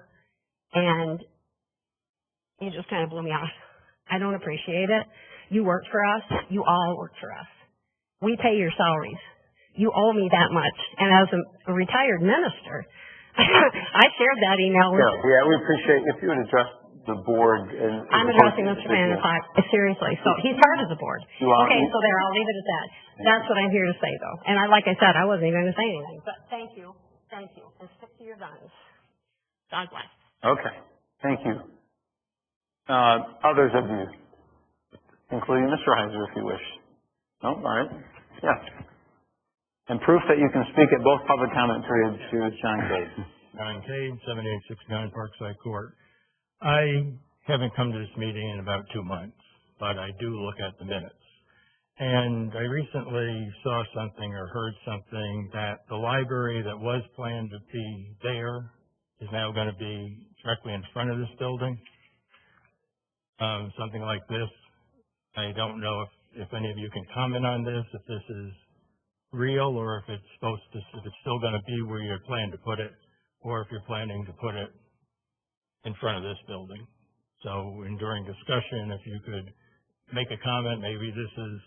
and you just kind of blew me off. I don't appreciate it. You work for us. You all work for us. We pay your salaries. You owe me that much. And as a retired minister, I shared that email with you. Yeah, we appreciate if you would address the board. I'm addressing Mr. Vanderclock. Seriously. So he's part of the board. Okay, so there, I'll leave it at that. That's what I'm here to say, though. And like I said, I wasn't even going to say anything. But thank you. Thank you. And stick to your guns. God bless. Okay. Thank you. Others of you, including Mr. Heiser, if you wish. No? All right. Yes. And proof that you can speak at both public comment periods to John Cade. John Cade, 7869 Parkside Court. I haven't come to this meeting in about 2 months, but I do look at the minutes. And I recently saw something or heard something that the library that was planned to be there is now going to be directly in front of this building. Something like this. I don't know if any of you can comment on this, if this is real or if it's still going to be where you're planning to put it, or if you're planning to put it in front of this building. So during discussion, if you could make a comment, maybe this is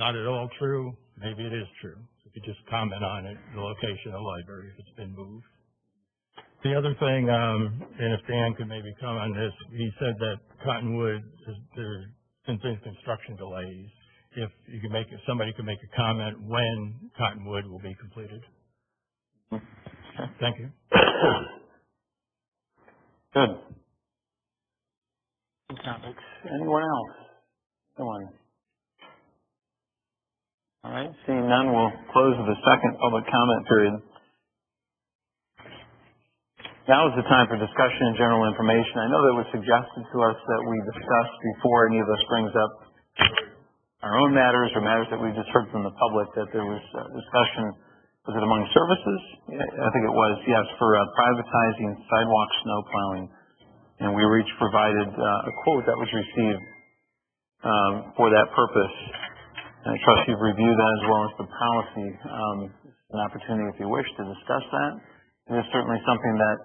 not at all true, maybe it is true. If you just comment on it, the location of the library, if it's been moved. The other thing, and if Dan could maybe comment on this, he said that Cottonwood, there's been construction delays. If you could somebody could make a comment when Cottonwood will be completed. Okay, thank you. Good. Topics. Anyone else? No one. All right. Seeing none, we'll close the second public comment period. Now is the time for discussion and general information. I know that it was suggested to us that we discuss before any of us brings up our own matters or matters that we just heard from the public, that there was discussion. Was it among services? I think it was, yes, for privatizing sidewalk snow plowing. And we provided a quote that was received for that purpose. And I trust you've reviewed that as well as the policy. An opportunity, if you wish, to discuss that. It is certainly something that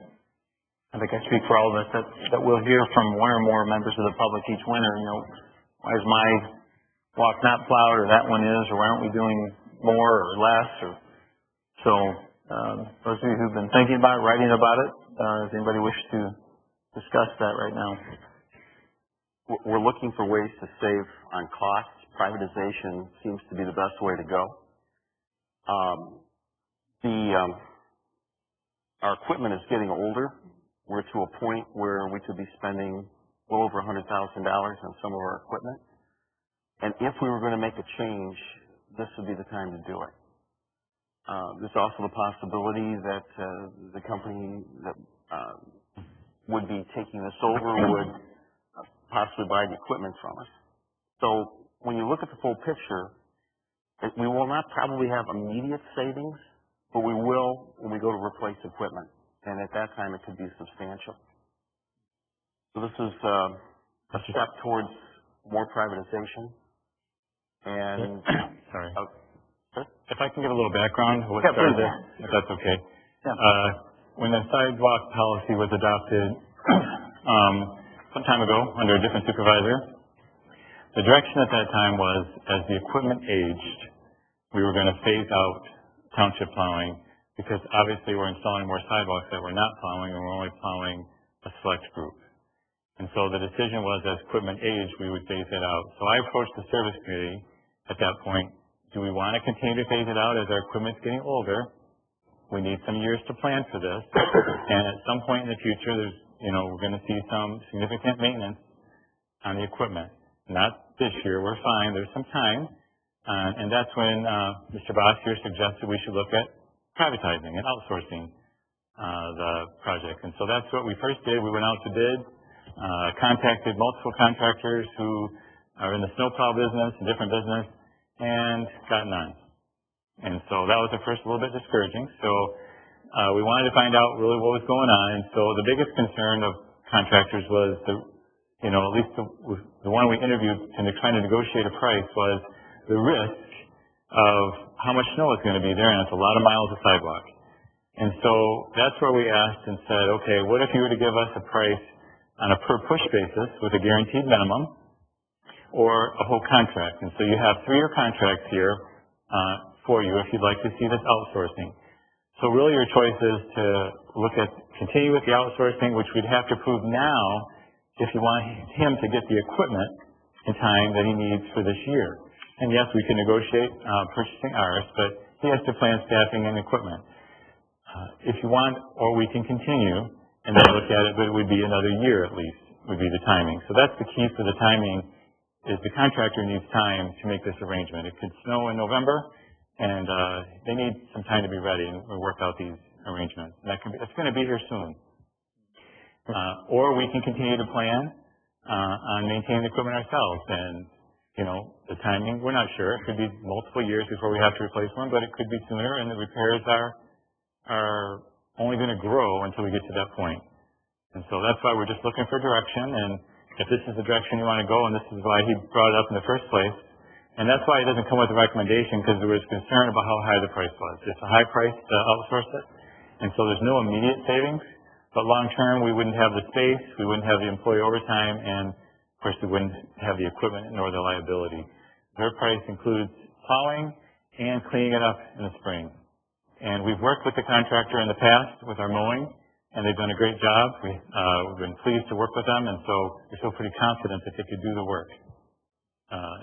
I think I speak for all of us that we'll hear from one or more members of the public each winter. Why is my walk not plowed, or that one is, or why aren't we doing more or less, So those of you who've been thinking about it, writing about it, does anybody wish to discuss that right now? We're looking for ways to save on costs. Privatization seems to be the best way to go. Our equipment is getting older. We're to a point where we could be spending well over $100,000 on some of our equipment. And if we were going to make a change, this would be the time to do it. There's also the possibility that the company that would be taking this over would possibly buy the equipment from us. So when you look at the full picture, we will not probably have immediate savings, but we will when we go to replace equipment. And at that time, it could be substantial. So this is a step towards more privatization. And sorry. If I can give a little background of what started this, if that's okay. Yeah. When the sidewalk policy was adopted some time ago under a different supervisor, the direction at that time was as the equipment aged, we were going to phase out township plowing because obviously we're installing more sidewalks that we're not plowing and we're only plowing a select group. And so the decision was as equipment aged, we would phase it out. So I approached the service committee at that point. Do we want to continue to phase it out as our equipment's getting older? We need some years to plan for this. And at some point in the future, we're going to see some significant maintenance on the equipment. Not this year, we're fine, there's some time. And that's when Mr. Boss here suggested we should look at privatizing and outsourcing the project. And so that's what we first did. We went out to bid, contacted multiple contractors who are in the snowplow business, a different business, and got none. And so that was at first a little bit discouraging. So we wanted to find out really what was going on. And so the biggest concern of contractors was at least the one we interviewed and trying to negotiate a price was the risk of how much snow is going to be there, and it's a lot of miles of sidewalk. And so that's where we asked and said, okay, what if you were to give us a price on a per push basis with a guaranteed minimum or a whole contract? And so you have 3-year contracts here for you if you'd like to see this outsourcing. So really your choice is to continue with the outsourcing, which we'd have to prove now if you want him to get the equipment in time that he needs for this year. And yes, we can negotiate purchasing ours, but he has to plan staffing and equipment. If you want, or we can continue and then look at it, but it would be another year at least, would be the timing. So that's the key for the timing, is the contractor needs time to make this arrangement. It could snow in November, and they need some time to be ready and work out these arrangements. And it's going to be here soon. Or we can continue to plan on maintaining the equipment ourselves. And, the timing, we're not sure. It could be multiple years before we have to replace one, but it could be sooner, and the repairs are only going to grow until we get to that point. And so that's why we're just looking for direction. And if this is the direction you want to go, and this is why he brought it up in the first place, and that's why it doesn't come with a recommendation, because there was concern about how high the price was. It's a high price to outsource it, and so there's no immediate savings. But long term, we wouldn't have the space, we wouldn't have the employee overtime, and of course, we wouldn't have the equipment nor the liability. Their price includes plowing and cleaning it up in the spring. And we've worked with the contractor in the past with our mowing, and they've done a great job. We've been pleased to work with them, and so we feel pretty confident that they could do the work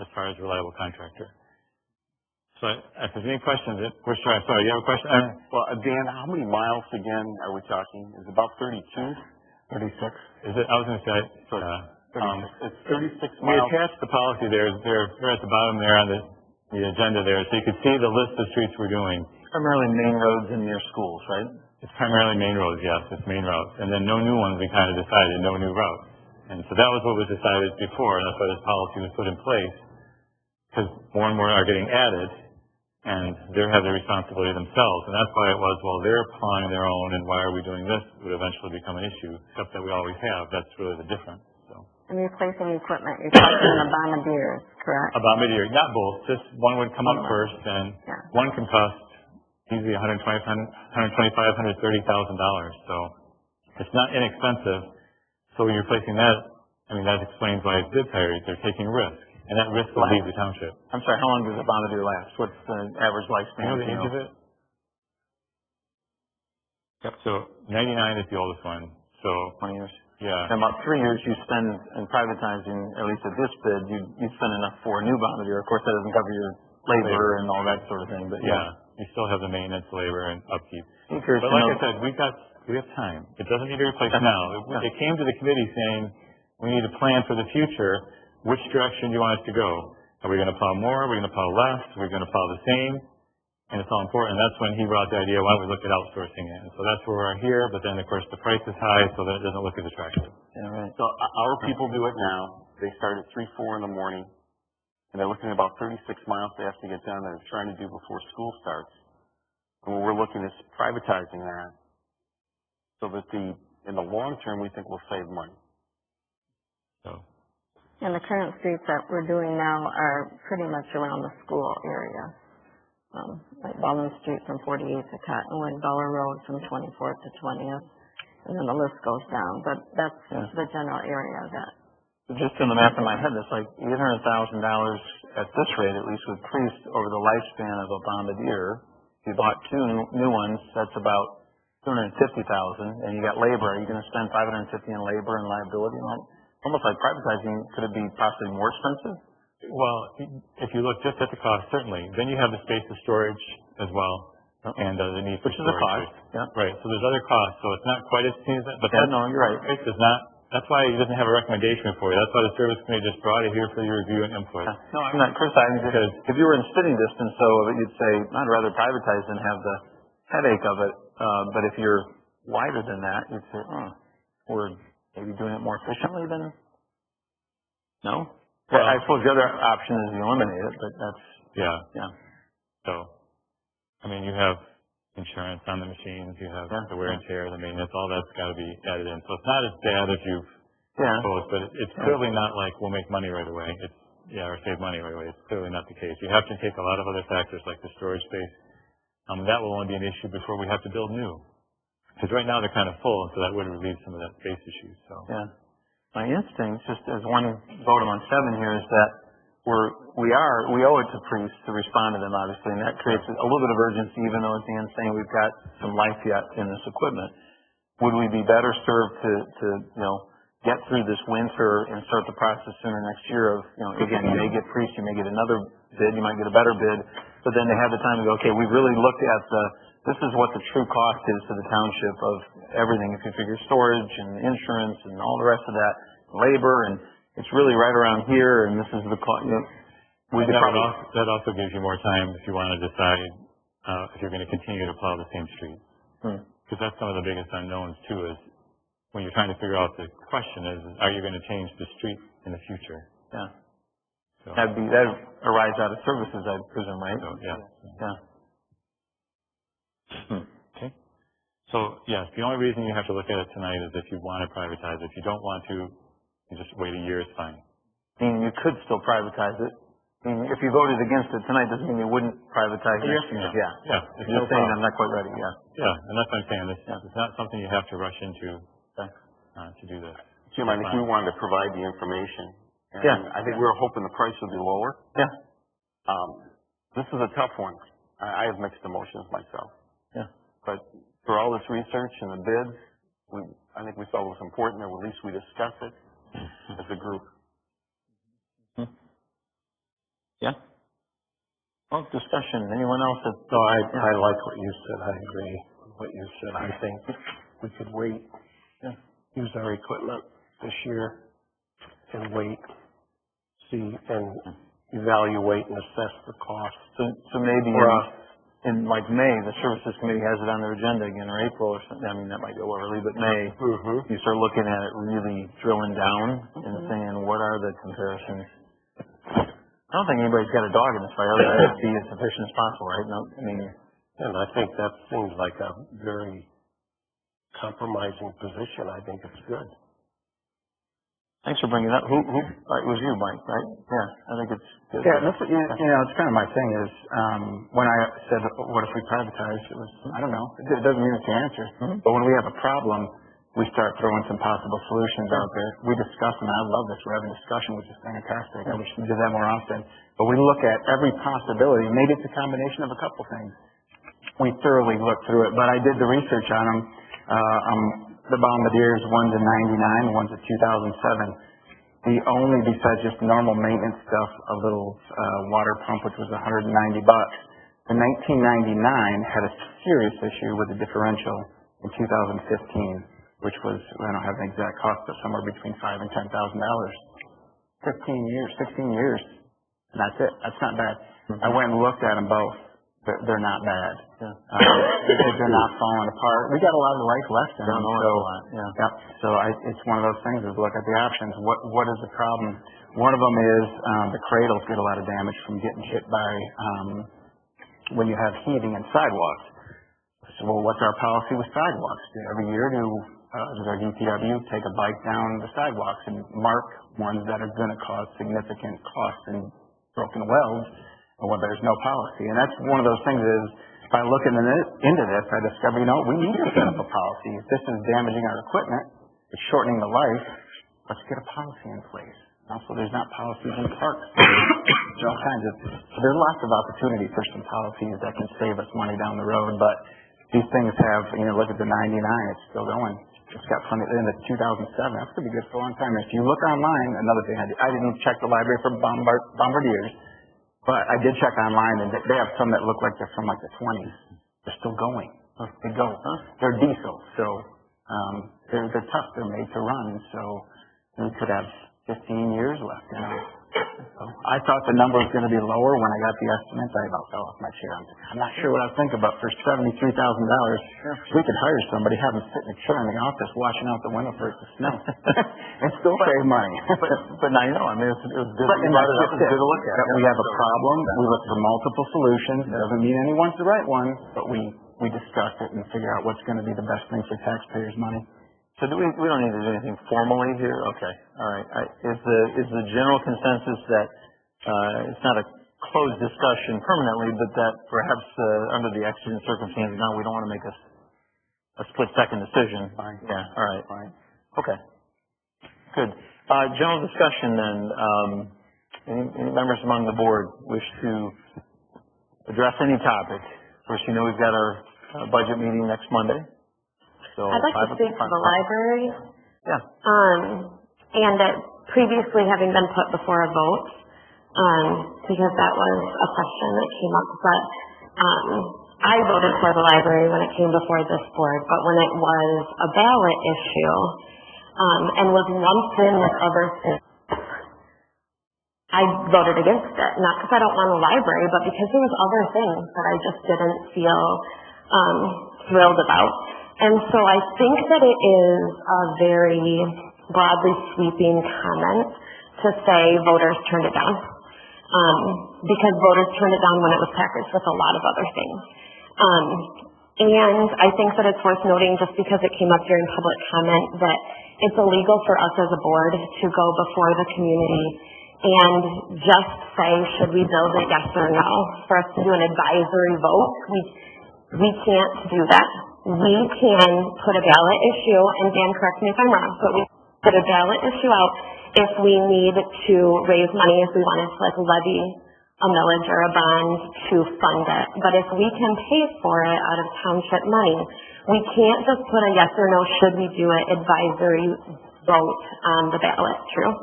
as far as a reliable contractor. So if there's any questions, sorry, you have a question? Well, Dan, how many miles again are we talking? Is it about 32? 36. Is it? I was going to say, it's 36 we miles. attached the policy there. They're at the bottom there on the agenda there, so you can see the list of streets we're doing. Primarily main roads and near schools, right? It's primarily main roads, yes, it's main roads. And then no new ones, we kind of decided, no new routes. And so that was what was decided before, and that's why this policy was put in place, because more and more are getting added, and they have the responsibility themselves. And that's why it was, well, they're applying their own, and why are we doing this would eventually become an issue, except that we always have. That's really the difference. So. And replacing equipment, you're talking the bombardiers, correct? A bombardier, not both. Just one would come up first, and one can cost easily $125,000, $130,000. So it's not inexpensive. So when you're replacing that, that explains why it's bid priorities. They're taking risk, and that risk will leave the township. I'm sorry, how long does a bombardier last? What's the average lifespan? You know the age of it? Yep. So 99 is the oldest one. So 20 years. Yeah. And about 3 years you spend in privatizing, at least at this bid, you spend enough for a new bombardier. Of course, that doesn't cover your labor and all that sort of thing, but yeah. You still have the maintenance, labor, and upkeep. But like I said, we have time. It doesn't need to replace now. It came to the committee saying, we need a plan for the future. Which direction do you want us to go? Are we going to plow more? Are we going to plow less? Are we going to plow the same? And it's all important. And that's when he brought the idea, why don't we look at outsourcing it? And so that's where we're here, but then of course the price is high, so that it doesn't look as attractive. Yeah, right. So our people do it now. They start at 3, 4 in the morning, and they're looking at about 36 miles they have to get done. They're trying to do before school starts. And what we're looking is privatizing that, so that in the long term, we think we'll save money. So. And the current streets that we're doing now are pretty much around the school area. Like Baldwin Street from 48th to Cottonwood, Dollar Road from 24th to 20th, and then the list goes down. But that's the general area of that. Just in the math in my head, it's like $800,000 at this rate, at least with Priest, over the lifespan of a Bombardier. If you bought 2 new ones, that's about $250,000, and you got labor. Are you going to spend $550,000 in labor and liability? Almost like privatizing. Could it be possibly more expensive? Well, if you look just at the cost, certainly. Then you have the space of storage as well, and the need for Which is storage. a cost. Yeah. Right. So there's other costs. So it's not quite as soon as that. But no, you're right. It does not. That's why he doesn't have a recommendation for you. That's why the service committee just brought it here for your review and input. No, I'm not criticizing because if you were in spitting distance, though, you'd say I'd rather privatize than have the headache of it. But if you're wider than that, you'd say, we're maybe doing it more efficiently than. No. Well, I suppose the other option is you eliminate it, but that's... Yeah. So, I mean, you have insurance on the machines, you have the wear and tear, the maintenance, all that's got to be added in. So it's not as bad as you've proposed, but it's clearly not like we'll make money right away. Or save money right away. It's clearly not the case. You have to take a lot of other factors like the storage space. That will only be an issue before we have to build new. Because right now they're kind of full, so that would relieve some of that space issue. So. Yeah. My instinct, just as one vote among 7 here, is that we owe it to priests to respond to them, obviously, and that creates a little bit of urgency, even though, as Dan's saying, we've got some life yet in this equipment. Would we be better served to get through this winter and start the process sooner next year of, again, you may get priests, you may get another bid, you might get a better bid, but then they have the time to go, okay, we've really looked at this is what the true cost is to the township of everything. If you figure storage and insurance and all the rest of that, labor, and it's really right around here, and this is the cost. That also gives you more time if you want to decide if you're going to continue to plow the same street. Because that's some of the biggest unknowns, too, is when you're trying to figure out the question is, are you going to change the street in the future? Yeah. So. That arise out of services, I presume, right? So, yeah. Okay. So, yes, the only reason you have to look at it tonight is if you want to privatize it. If you don't want to, you just wait a year, it's fine. You could still privatize it. If you voted against it tonight, doesn't mean you wouldn't privatize it. Yeah. If you're saying I'm not quite ready, Yeah, and that's what I'm saying. It's not something you have to rush into to do this. Jim, I think we wanted to provide the information. And I think we were hoping the price would be lower. Yeah. This is a tough one. I have mixed emotions myself. Yeah. But for all this research and the bids, I think we felt it was important that at least we discuss it as a group. Yeah. Well, discussion. Anyone else? I like what you said. I agree with what you said. I think we could wait, use our equipment this year and wait, see, and evaluate and assess the cost. So maybe in like May, the services committee has it on their agenda again, or April or something. I mean, that might go early, but May, you start looking at it, really drilling down and saying, what are the comparisons? I don't think anybody's got a dog in this fight other than to be as efficient as possible, right? No, I mean, and I think that seems like a very compromising position. I think it's good. Thanks for bringing it up. Who it was you, Mike, right? Yeah, I think it's good. Yeah, that's, it's kind of my thing is, when I said, what if we privatize, it was, I don't know, it doesn't mean it's the answer. But when we have a problem, we start throwing some possible solutions out there. We discuss them, and I love this. We're having a discussion, which is fantastic. I wish we did that more often. But we look at every possibility. Maybe it's a combination of a couple things. We thoroughly look through it, but I did the research on them. The Bombardiers, one's in 99, one's in 2007. The only, besides just normal maintenance stuff, a little water pump, which was $190. The 1999 had a serious issue with the differential in 2015, which was, I don't have an exact cost, but somewhere between $5,000 and $10,000. 15 years, 16 years. That's it. That's not bad. I went and looked at them both. They're not bad. Yeah. They're not falling apart. We got a lot of life left in them. So, Yeah. So it's one of those things is look at the options. What is the problem? One of them is the cradles get a lot of damage from getting hit by when you have heating and sidewalks. So, well, what's our policy with sidewalks? Every year does our DPW take a bike down the sidewalks and mark ones that are going to cause significant costs and broken welds, or there's no policy. And that's one of those things is, by looking into this, I discovered, we need to set up a policy. If this is damaging our equipment, it's shortening the life, let's get a policy in place. Also, there's not policies in parks. There's all kinds of, so there's lots of opportunity for some policies that can save us money down the road, but these things have, look at the 99, it's still going. It's got plenty, in the 2007, that's going to be good for a long time. If you look online, another thing, I didn't check the library for bombardiers, but I did check online, and they have some that look like they're from like the 20s. They're still going. They go. They're diesel, so they're tough. They're made to run, so we could have 15 years left. So I thought the number was going to be lower when I got the estimates. I about fell off my chair. I'm not sure what I was thinking about. For $73,000, we could hire somebody, have them sit in a chair in the office, watching out the window for it to snow, and still save money. but now it was good. But You brought it up. It's good to look at. We have a problem. We look for multiple solutions. It doesn't mean anyone's the right one, but we discuss it and figure out what's going to be the best thing for taxpayers' money. So we don't need to do anything formally here? Okay. All right. Is the general consensus that it's not a closed discussion permanently, but that perhaps under the exigent circumstances now we don't want to make a split-second decision? Fine. Yeah. All right. Fine. Okay. Good. General discussion then. Any members among the board wish to address any topic? First, we've got our budget meeting next Monday. So I'd like to speak to the library. Yeah. And that previously having been put before a vote, because that was a question that came up. But I voted for the library when it came before this board, but when it was a ballot issue and was lumped in with other things, I voted against it. Not because I don't want a library, but because there was other things that I just didn't feel thrilled about. And so I think that it is a very broadly sweeping comment to say voters turned it down. Because voters turned it down when it was packaged with a lot of other things. And I think that it's worth noting, just because it came up during public comment, that it's illegal for us as a board to go before the community and just say, should we build it, yes or no? For us to do an advisory vote, we can't do that. We can put a ballot issue, and Dan, correct me if I'm wrong, but we put a ballot issue out if we need to raise money, if we wanted to levy a millage or a bond to fund it. But if we can pay for it out of township money, we can't just put a yes or no, should we do it, advisory vote on the ballot, true?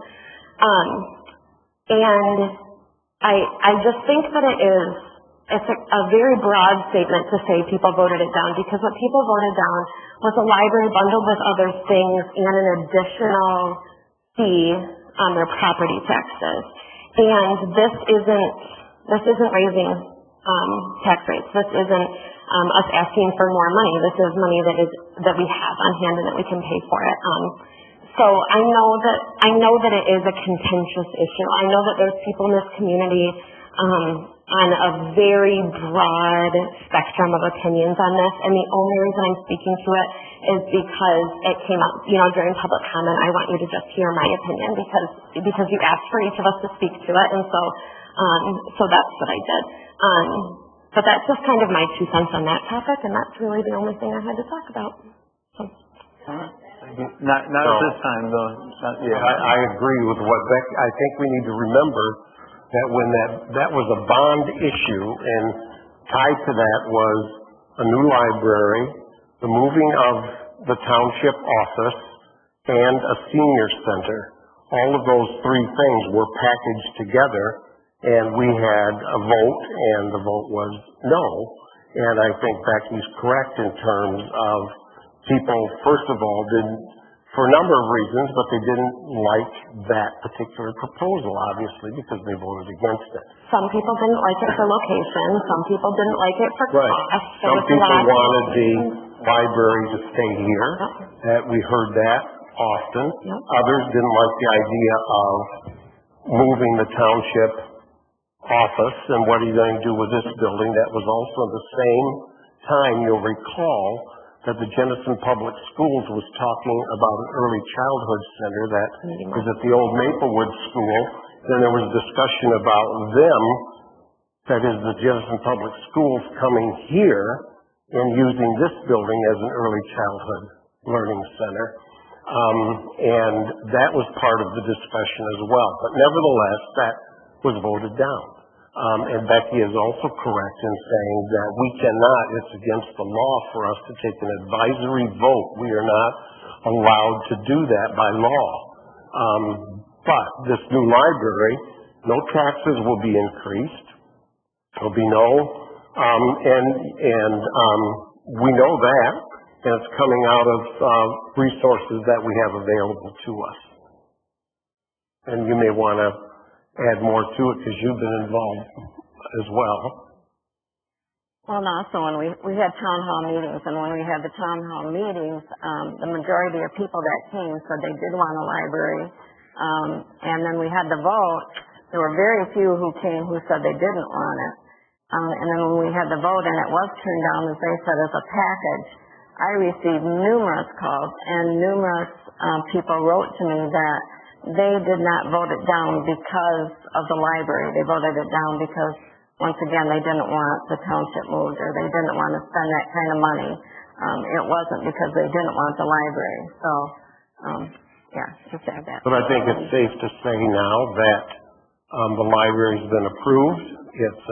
And I just think that it's a very broad statement to say people voted it down, because what people voted down was a library bundled with other things and an additional fee on their property taxes. And this isn't raising tax rates. This isn't us asking for more money. This is money that we have on hand and that we can pay for it. So I know that it is a contentious issue. I know that there's people in this community on a very broad spectrum of opinions on this, and the only reason I'm speaking to it is because it came up, during public comment. I want you to just hear my opinion because you asked for each of us to speak to it, and so that's what I did. But that's just kind of my 2 cents on that topic, and that's really the only thing I had to talk about. So. All right. Not at this time, though. I agree with what Beck. I think we need to remember that when that was a bond issue, and tied to that was a new library, the moving of the township office, and a senior center. All of those 3 things were packaged together, and we had a vote, and the vote was no. And I think Becky's correct in terms of people, first of all, didn't for a number of reasons, but they didn't like that particular proposal, obviously, because they voted against it. Some people didn't like it for location, some people didn't like it for Right. cost. Some people wanted the library to stay here. We heard that often. Others didn't like the idea of moving the township office, and what are you going to do with this building? That was also the same time, you'll recall, that the Genesee Public Schools was talking about an early childhood center that is at the old Maplewood School. Then there was discussion about them, that is the Genesee Public Schools, coming here and using this building as an early childhood learning center. And that was part of the discussion as well. But nevertheless, that was voted down. And Becky is also correct in saying that we cannot, it's against the law for us to take an advisory vote. We are not allowed to do that by law. But this new library, no taxes will be increased. There'll be no, we know that, and it's coming out of resources that we have available to us. And you may want to add more to it because you've been involved as well. Well, and also when we had town hall meetings, and when we had the town hall meetings, the majority of people that came said they did want a library. And then we had the vote. There were very few who came who said they didn't want it. And then when we had the vote and it was turned down, as they said, as a package, I received numerous calls, and numerous people wrote to me that they did not vote it down because of the library. They voted it down because, once again, they didn't want the township moved, or they didn't want to spend that kind of money. It wasn't because they didn't want the library. So, yeah, just add that. But I think it's safe to say now that the library's been approved. It's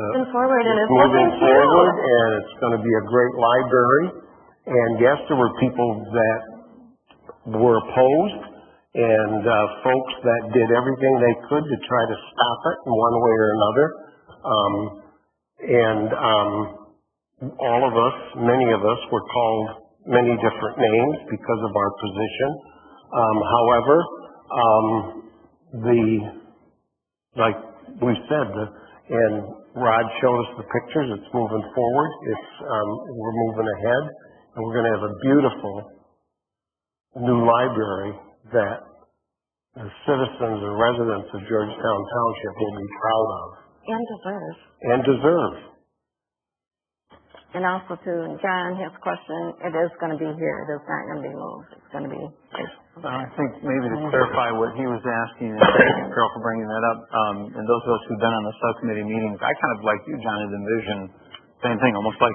moving forward, and it's going to be a great library. And yes, there were people that were opposed, and folks that did everything they could to try to stop it in one way or another. All of us, many of us, were called many different names because of our position. However, like we said, and Rod showed us the pictures, it's moving forward. We're moving ahead, and we're going to have a beautiful new library that the citizens and residents of Georgetown Township will be proud of. And deserve. And also to John, his question, it is going to be here. It is not going to be moved. It's going to be... I think maybe to clarify what he was asking, and thank you, Carol, for bringing that up, and those of us who've been on the subcommittee meetings, I kind of, like you, John, had envisioned same thing, almost like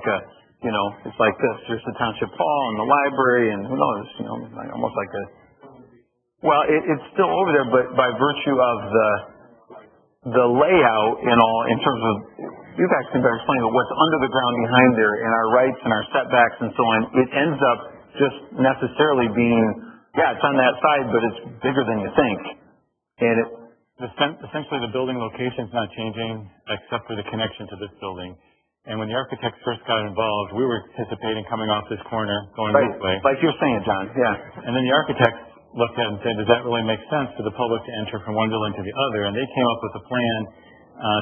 it's like this. There's the township hall and the library, and who knows, like, almost like a... Well, it's still over there, but by virtue of the layout and all, in terms of, you guys can better explain, but what's under the ground behind there, and our rights and our setbacks and so on, it ends up just necessarily being, yeah, it's on that side, but it's bigger than you think. And essentially the building location is not changing except for the connection to this building. And when the architects first got involved, we were anticipating coming off this corner, going this way. Like you're saying, John, yeah. And then the architects looked at it and said, does that really make sense for the public to enter from one building to the other? And they came up with a plan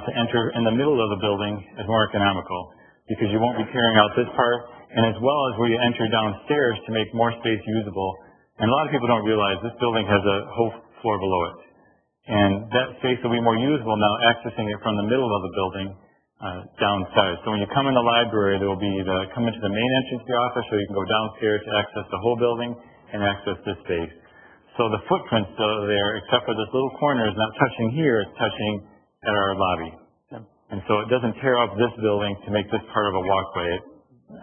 to enter in the middle of the building as more economical, because you won't be tearing out this part, and as well as where you enter downstairs to make more space usable. And a lot of people don't realize this building has a whole floor below it. And that space will be more usable now, accessing it from the middle of the building downstairs. So when you come in the library, there will be come into the main entrance of the office, or you can go downstairs to access the whole building and access this space. So the footprint's still there, except for this little corner is not touching here, it's touching at our lobby. And so it doesn't tear up this building to make this part of a walkway.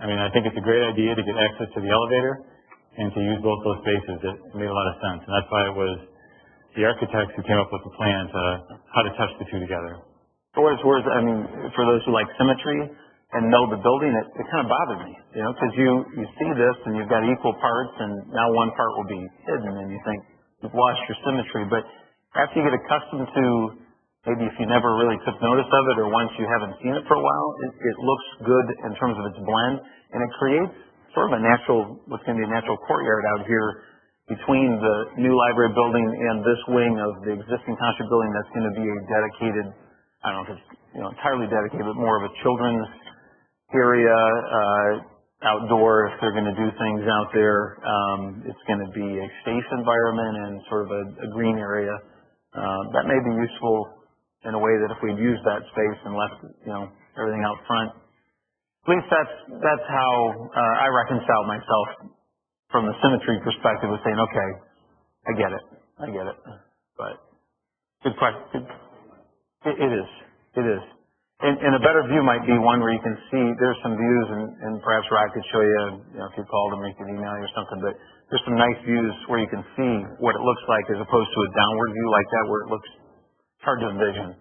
I think it's a great idea to get access to the elevator and to use both those spaces. It made a lot of sense. And that's why it was the architects who came up with the plan to how to touch the two together. For what it's worth, for those who like symmetry and know the building, it kind of bothered me, because you see this and you've got equal parts, and now one part will be hidden, and you think you've lost your symmetry. But after you get accustomed to, maybe if you never really took notice of it, or once you haven't seen it for a while, it looks good in terms of its blend, and it creates sort of what's going to be a natural courtyard out here, between the new library building and this wing of the existing township building, that's going to be a dedicated, I don't know if it's entirely dedicated, but more of a children's area, outdoor if they're going to do things out there. It's going to be a safe environment and sort of a green area. That may be useful in a way that if we'd used that space and left, everything out front. At least that's how I reconcile myself from the symmetry perspective of saying, okay, I get it. But good question. It is. And a better view might be one where you can see there's some views, and perhaps Rod could show you, if you called him, he could email you or something, but there's some nice views where you can see what it looks like as opposed to a downward view like that where it looks hard to envision,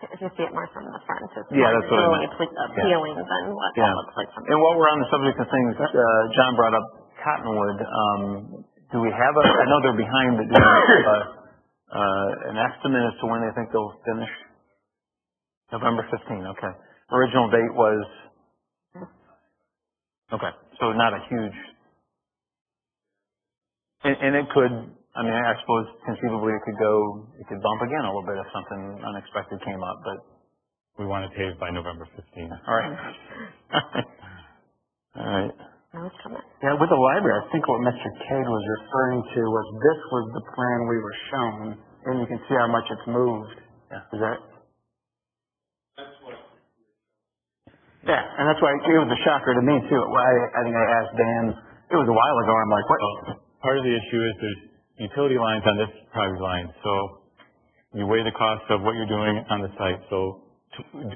If you see it more from the front, it's that's what I really meant. appealing than what that looks like from the And while we're on the subject of things, John brought up Cottonwood. Do we have I know they're behind, but do we have an estimate as to when they think they'll finish? November 15, okay. Original date was? Okay, so not a huge, and it could, I suppose conceivably it could bump again a little bit if something unexpected came up, but. We want to pave by November 15th. All right. All right. No comment. Yeah, with the library, I think what Mr. Cade was referring to was this was the plan we were shown, and you can see how much it's moved. Yeah. Is that? Yeah, and that's why it was a shocker to me too. I think I asked Dan, it was a while ago, I'm like, what? Well, part of the issue is there's utility lines on this property line, so you weigh the cost of what you're doing on the site, so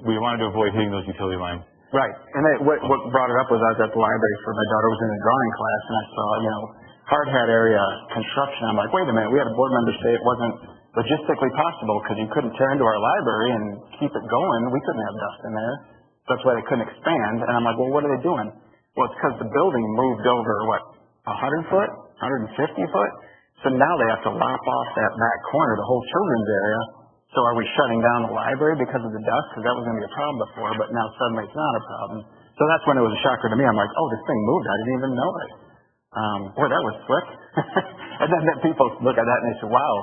we wanted to avoid hitting those utility lines. Right, and what brought it up was I was at the library for my daughter was in a drawing class, and I saw, hard hat area construction. I'm like, wait a minute, we had a board member say it wasn't logistically possible because you couldn't tear into our library and keep it going. We couldn't have dust in there. That's why they couldn't expand. And I'm like, well, what are they doing? Well, it's because the building moved over, 100 foot, 150 foot? So now they have to lop off that back corner, the whole children's area. So are we shutting down the library because of the dust? Because that was going to be a problem before, but now suddenly it's not a problem. So that's when it was a shocker to me. I'm like, oh, this thing moved. I didn't even know it. Boy, that was slick. And then people look at that and they say, wow,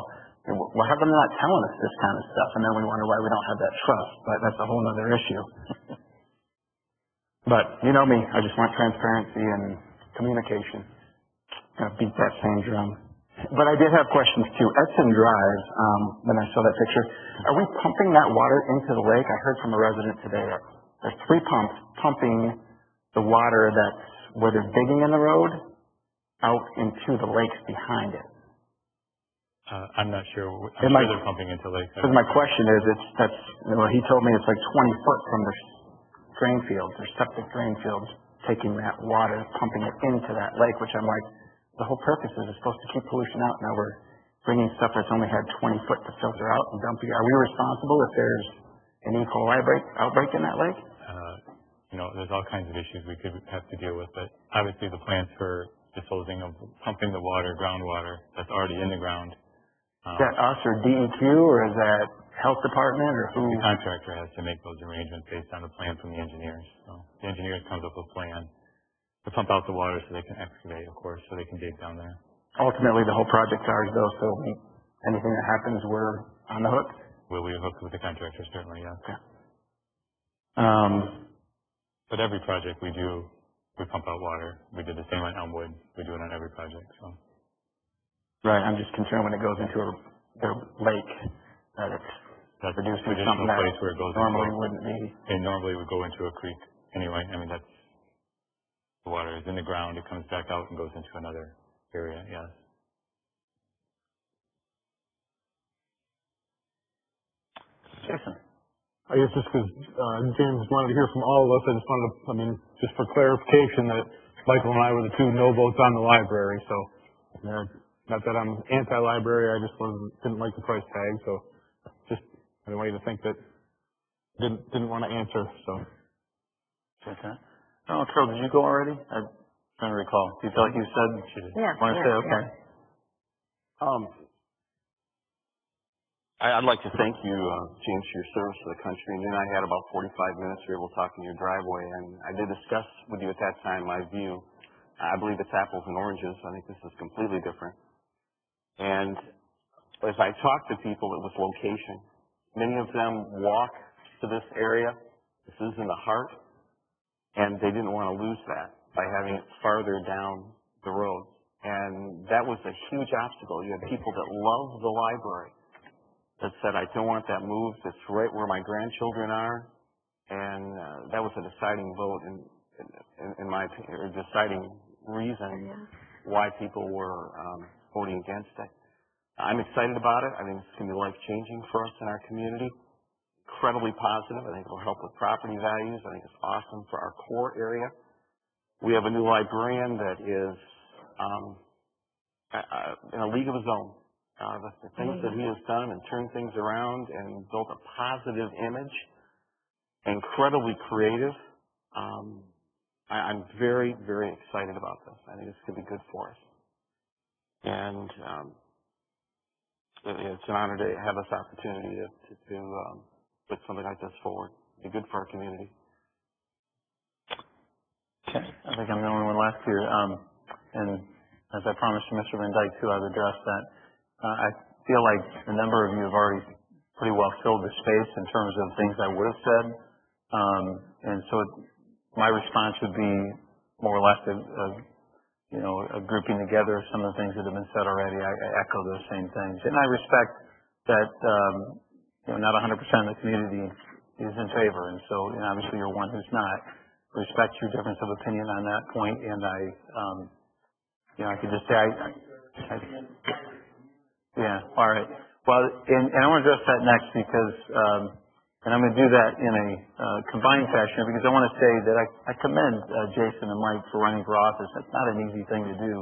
well, how come they're not telling us this kind of stuff? And then we wonder why we don't have that trust. But that's a whole other issue. But you know me, I just want transparency and communication. Gonna beat that same drum. But I did have questions too. Edson Drive, when I saw that picture, are we pumping that water into the lake? I heard from a resident today that there's 3 pumps pumping the water that's where they're digging in the road out into the lakes behind it. I'm not sure. I'm sure they're pumping into lakes. Because my question is, he told me it's like 20 foot from the drain fields, or septic drain fields, taking that water, pumping it into that lake, which I'm like, the whole purpose is it's supposed to keep pollution out. Now we're bringing stuff that's only had 20 foot to filter out and dumping. Are we responsible if there's an E. coli outbreak in that lake? There's all kinds of issues we could have to deal with, but obviously the plans for disposing of pumping the water, groundwater, that's already in the ground. Is that us or DEQ, or is that health department, or who? The contractor has to make those arrangements based on a plan from the engineers. So the engineers comes up with a plan to pump out the water so they can excavate, of course, so they can dig down there. Ultimately, the whole project's ours, though, so anything that happens, we're on the hook? Will we hook with the contractor? Certainly, yes. Okay. But every project we do, we pump out water. We did the same on Elmwood. We do it on every project. So. Right. I'm just concerned when it goes into the lake that it's producing something that place where it goes normally wouldn't be. It normally would go into a creek anyway. That's the water is in the ground. It comes back out and goes into another area. Yes. Jason. I guess just because James wanted to hear from all of us, I just wanted to, just for clarification, that Michael and I were the 2 no votes on the library. So, not that I'm anti-library, I just didn't like the price tag. So, I didn't want you to think that didn't want to answer. So. Okay. Oh, Carol, did you go already? I'm trying to recall. Do you feel like you said she did? Yeah. Want to say okay? I'd like to thank you, James, for your service to the country. And you and I had about 45 minutes. We were able to talk in your driveway, and I did discuss with you at that time my view. I believe it's apples and oranges. I think this is completely different. And as I talked to people, it was location. Many of them walk to this area. This is in the heart. And they didn't want to lose that by having it farther down the road. And that was a huge obstacle. You had people that loved the library that said, I don't want that moved. It's right where my grandchildren are. And that was a deciding vote in my opinion, or deciding reason why people were voting against it. I'm excited about it. I think it's going to be life-changing for us in our community. Incredibly positive. I think it'll help with property values. I think it's awesome for our core area. We have a new librarian that is in a league of his own. The things that he has done and turned things around and built a positive image, incredibly creative. I'm very, very excited about this. I think it's going to be good for us. And it's an honor to have this opportunity to put something like this forward. It'll be good for our community. Okay. I think I'm the only one left here. And as I promised to Mr. Van Dyke, too, I would address that. I feel like a number of you have already pretty well filled the space in terms of things I would have said. And so my response would be more or less a grouping together of some of the things that have been said already. I echo those same things. And I respect that, not 100% of the community is in favor. And so, obviously you're one who's not. Respect your difference of opinion on that point. And I could just say, all right. Well, and I want to address that next because, and I'm going to do that in a combined fashion because I want to say that I commend Jason and Mike for running for office. That's not an easy thing to do.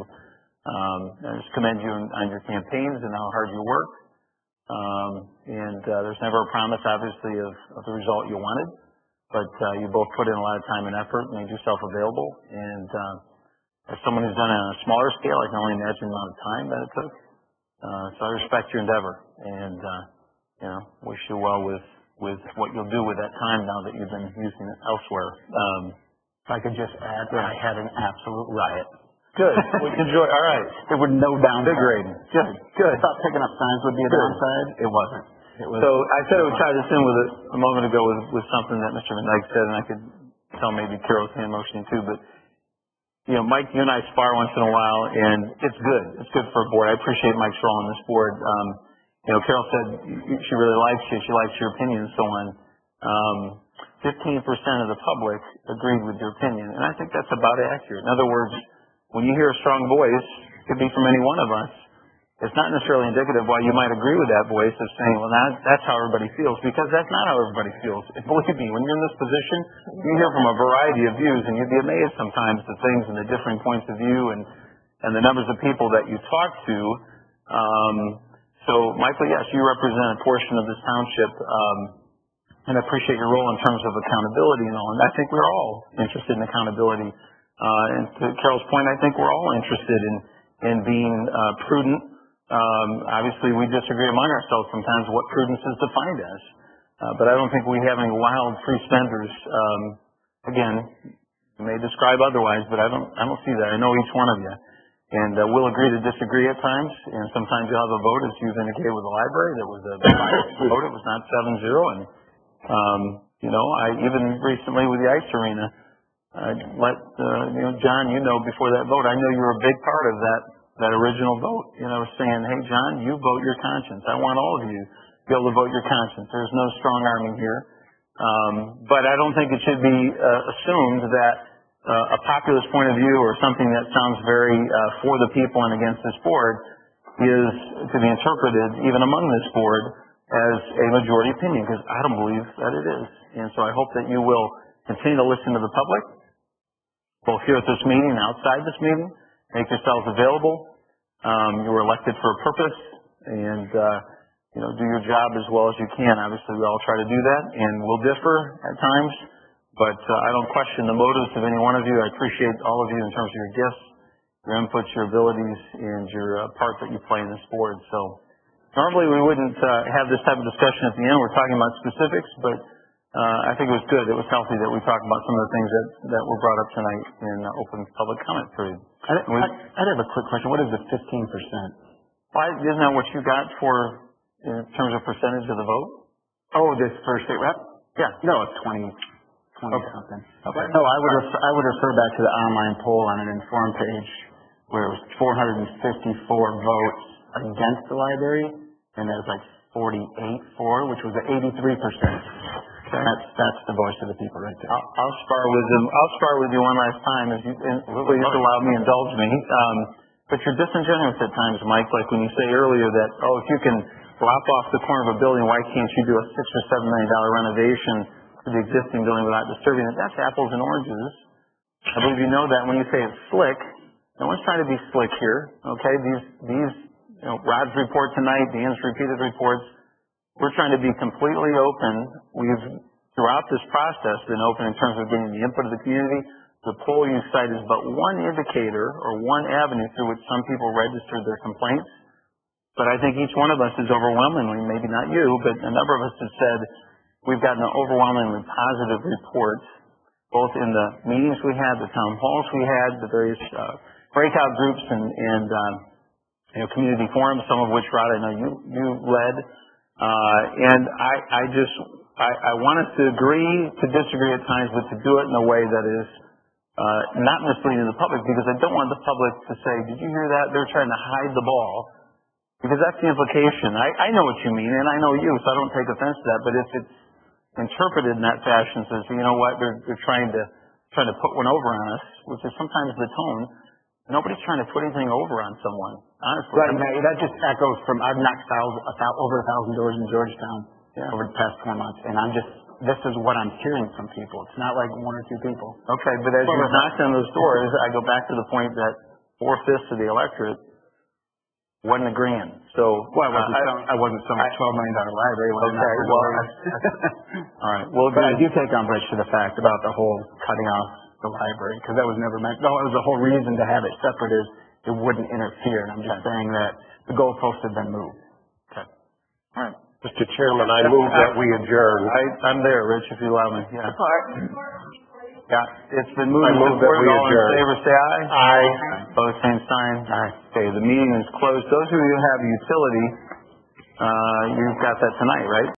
I just commend you on your campaigns and how hard you work. There's never a promise, obviously, of the result you wanted, but you both put in a lot of time and effort, made yourself available. And as someone who's done it on a smaller scale, I can only imagine the amount of time that it took. So I respect your endeavor and, wish you well with what you'll do with that time now that you've been using it elsewhere. If I could just add, I had an absolute riot. Good. We enjoy. All right. There were no downsides. Invigorating. Good. I thought picking up signs would be a downside. It wasn't. So I said I would tie this in with a moment ago with something that Mr. Van Dyke said, and I could tell maybe Carol's hand motioning too, but Mike, you and I spar once in a while, and it's good. It's good for a board. I appreciate Mike's role on this board. Carol said she really likes you. She likes your opinion and so on. 15% of the public agreed with your opinion, and I think that's about accurate. In other words, when you hear a strong voice, it could be from any one of us. It's not necessarily indicative why you might agree with that voice of saying, well, that's how everybody feels, because that's not how everybody feels. Believe me, when you're in this position, you hear from a variety of views, and you'd be amazed sometimes the things and the differing points of view and the numbers of people that you talk to. So, Michael, yes, you represent a portion of this township, and I appreciate your role in terms of accountability and all. And I think we're all interested in accountability. And to Carol's point, I think we're all interested in being prudent. Obviously, we disagree among ourselves sometimes what prudence is defined as. But I don't think we have any wild free spenders. Again, you may describe otherwise, but I don't see that. I know each one of you. And we'll agree to disagree at times, and sometimes you'll have a vote, as you've indicated with the library, that was a biased vote. It was not 7-0. And, I even recently with the ice arena, I let, John, before that vote, I know you were a big part of that original vote. Saying, hey, John, you vote your conscience. I want all of you to be able to vote your conscience. There's no strong arming here. But I don't think it should be assumed that a populist point of view or something that sounds very for the people and against this board is to be interpreted, even among this board, as a majority opinion, because I don't believe that it is. And so I hope that you will continue to listen to the public, both here at this meeting and outside this meeting. Make yourselves available. You were elected for a purpose, and do your job as well as you can. Obviously, we all try to do that, and we'll differ at times. But I don't question the motives of any one of you. I appreciate all of you in terms of your gifts, your inputs, your abilities, and your part that you play in this board. So normally we wouldn't have this type of discussion at the end. We're talking about specifics, but I think it was good. It was healthy that we talked about some of the things that were brought up tonight in open public comment period. I'd have a quick question. What is the 15%? Why, isn't that what you got for, in terms of percentage of the vote? Oh, this first state rep? Yeah. No, it's 20 Okay. something. Okay. No, I would refer back to the online poll on an Inform page where it was 454 votes against the library, and there was like 48 for, which was 83%. Okay. That's the voice of the people right there. I'll spar with you one last time, if you, and please allow me, indulge me. But you're disingenuous at times, Mike, like when you say earlier that, oh, if you can lop off the corner of a building, why can't you do a $6 or $7 million renovation to the existing building without disturbing it? That's apples and oranges. I believe you know that when you say it's slick. No one's trying to be slick here, okay? These, you know, Rod's report tonight, Dan's repeated reports, we're trying to be completely open. We've, throughout this process, been open in terms of getting the input of the community. The poll you cite is but one indicator or one avenue through which some people registered their complaints. But I think each one of us is overwhelmingly, maybe not you, but a number of us have said we've gotten an overwhelmingly positive report, both in the meetings we had, the town halls we had, the various breakout groups and you know, community forums, some of which, Rod, I know you led. And I want us to agree to disagree at times, but to do it in a way that is not misleading the public, because I don't want the public to say, did you hear that? They're trying to hide the ball. Because that's the implication. I know what you mean, and I know you, so I don't take offense to that. But if it's interpreted in that fashion, says, you know what, they're trying to put one over on us, which is sometimes the tone. Nobody's trying to put anything over on someone, honestly. Right, that just echoes from, I've knocked over 1,000 doors in Georgetown over the past 4 months, and this is what I'm hearing from people. It's not like 1 or 2 people. Okay, but as you've knocked on those doors, I go back to the point that 4/5 of the electorate wasn't agreeing. So, well, I wasn't selling a $12 million library. Okay, well, all right. Well, but I do take umbrage to the fact about the whole cutting off the library, because that was never meant. No, it was the whole reason to have it separate is it wouldn't interfere. And I'm just saying that the goalposts have been moved. Okay. All right. Mr. Chairman, I move that we adjourn. I'm there, Rich, if you allow me. Yeah. Yeah, it's been moved I and move that supported. we All in adjourn. favor, say aye. Aye. Opposed, same sign. Aye. Okay, the meeting is closed. Those of you who have utility, you've got that tonight, right?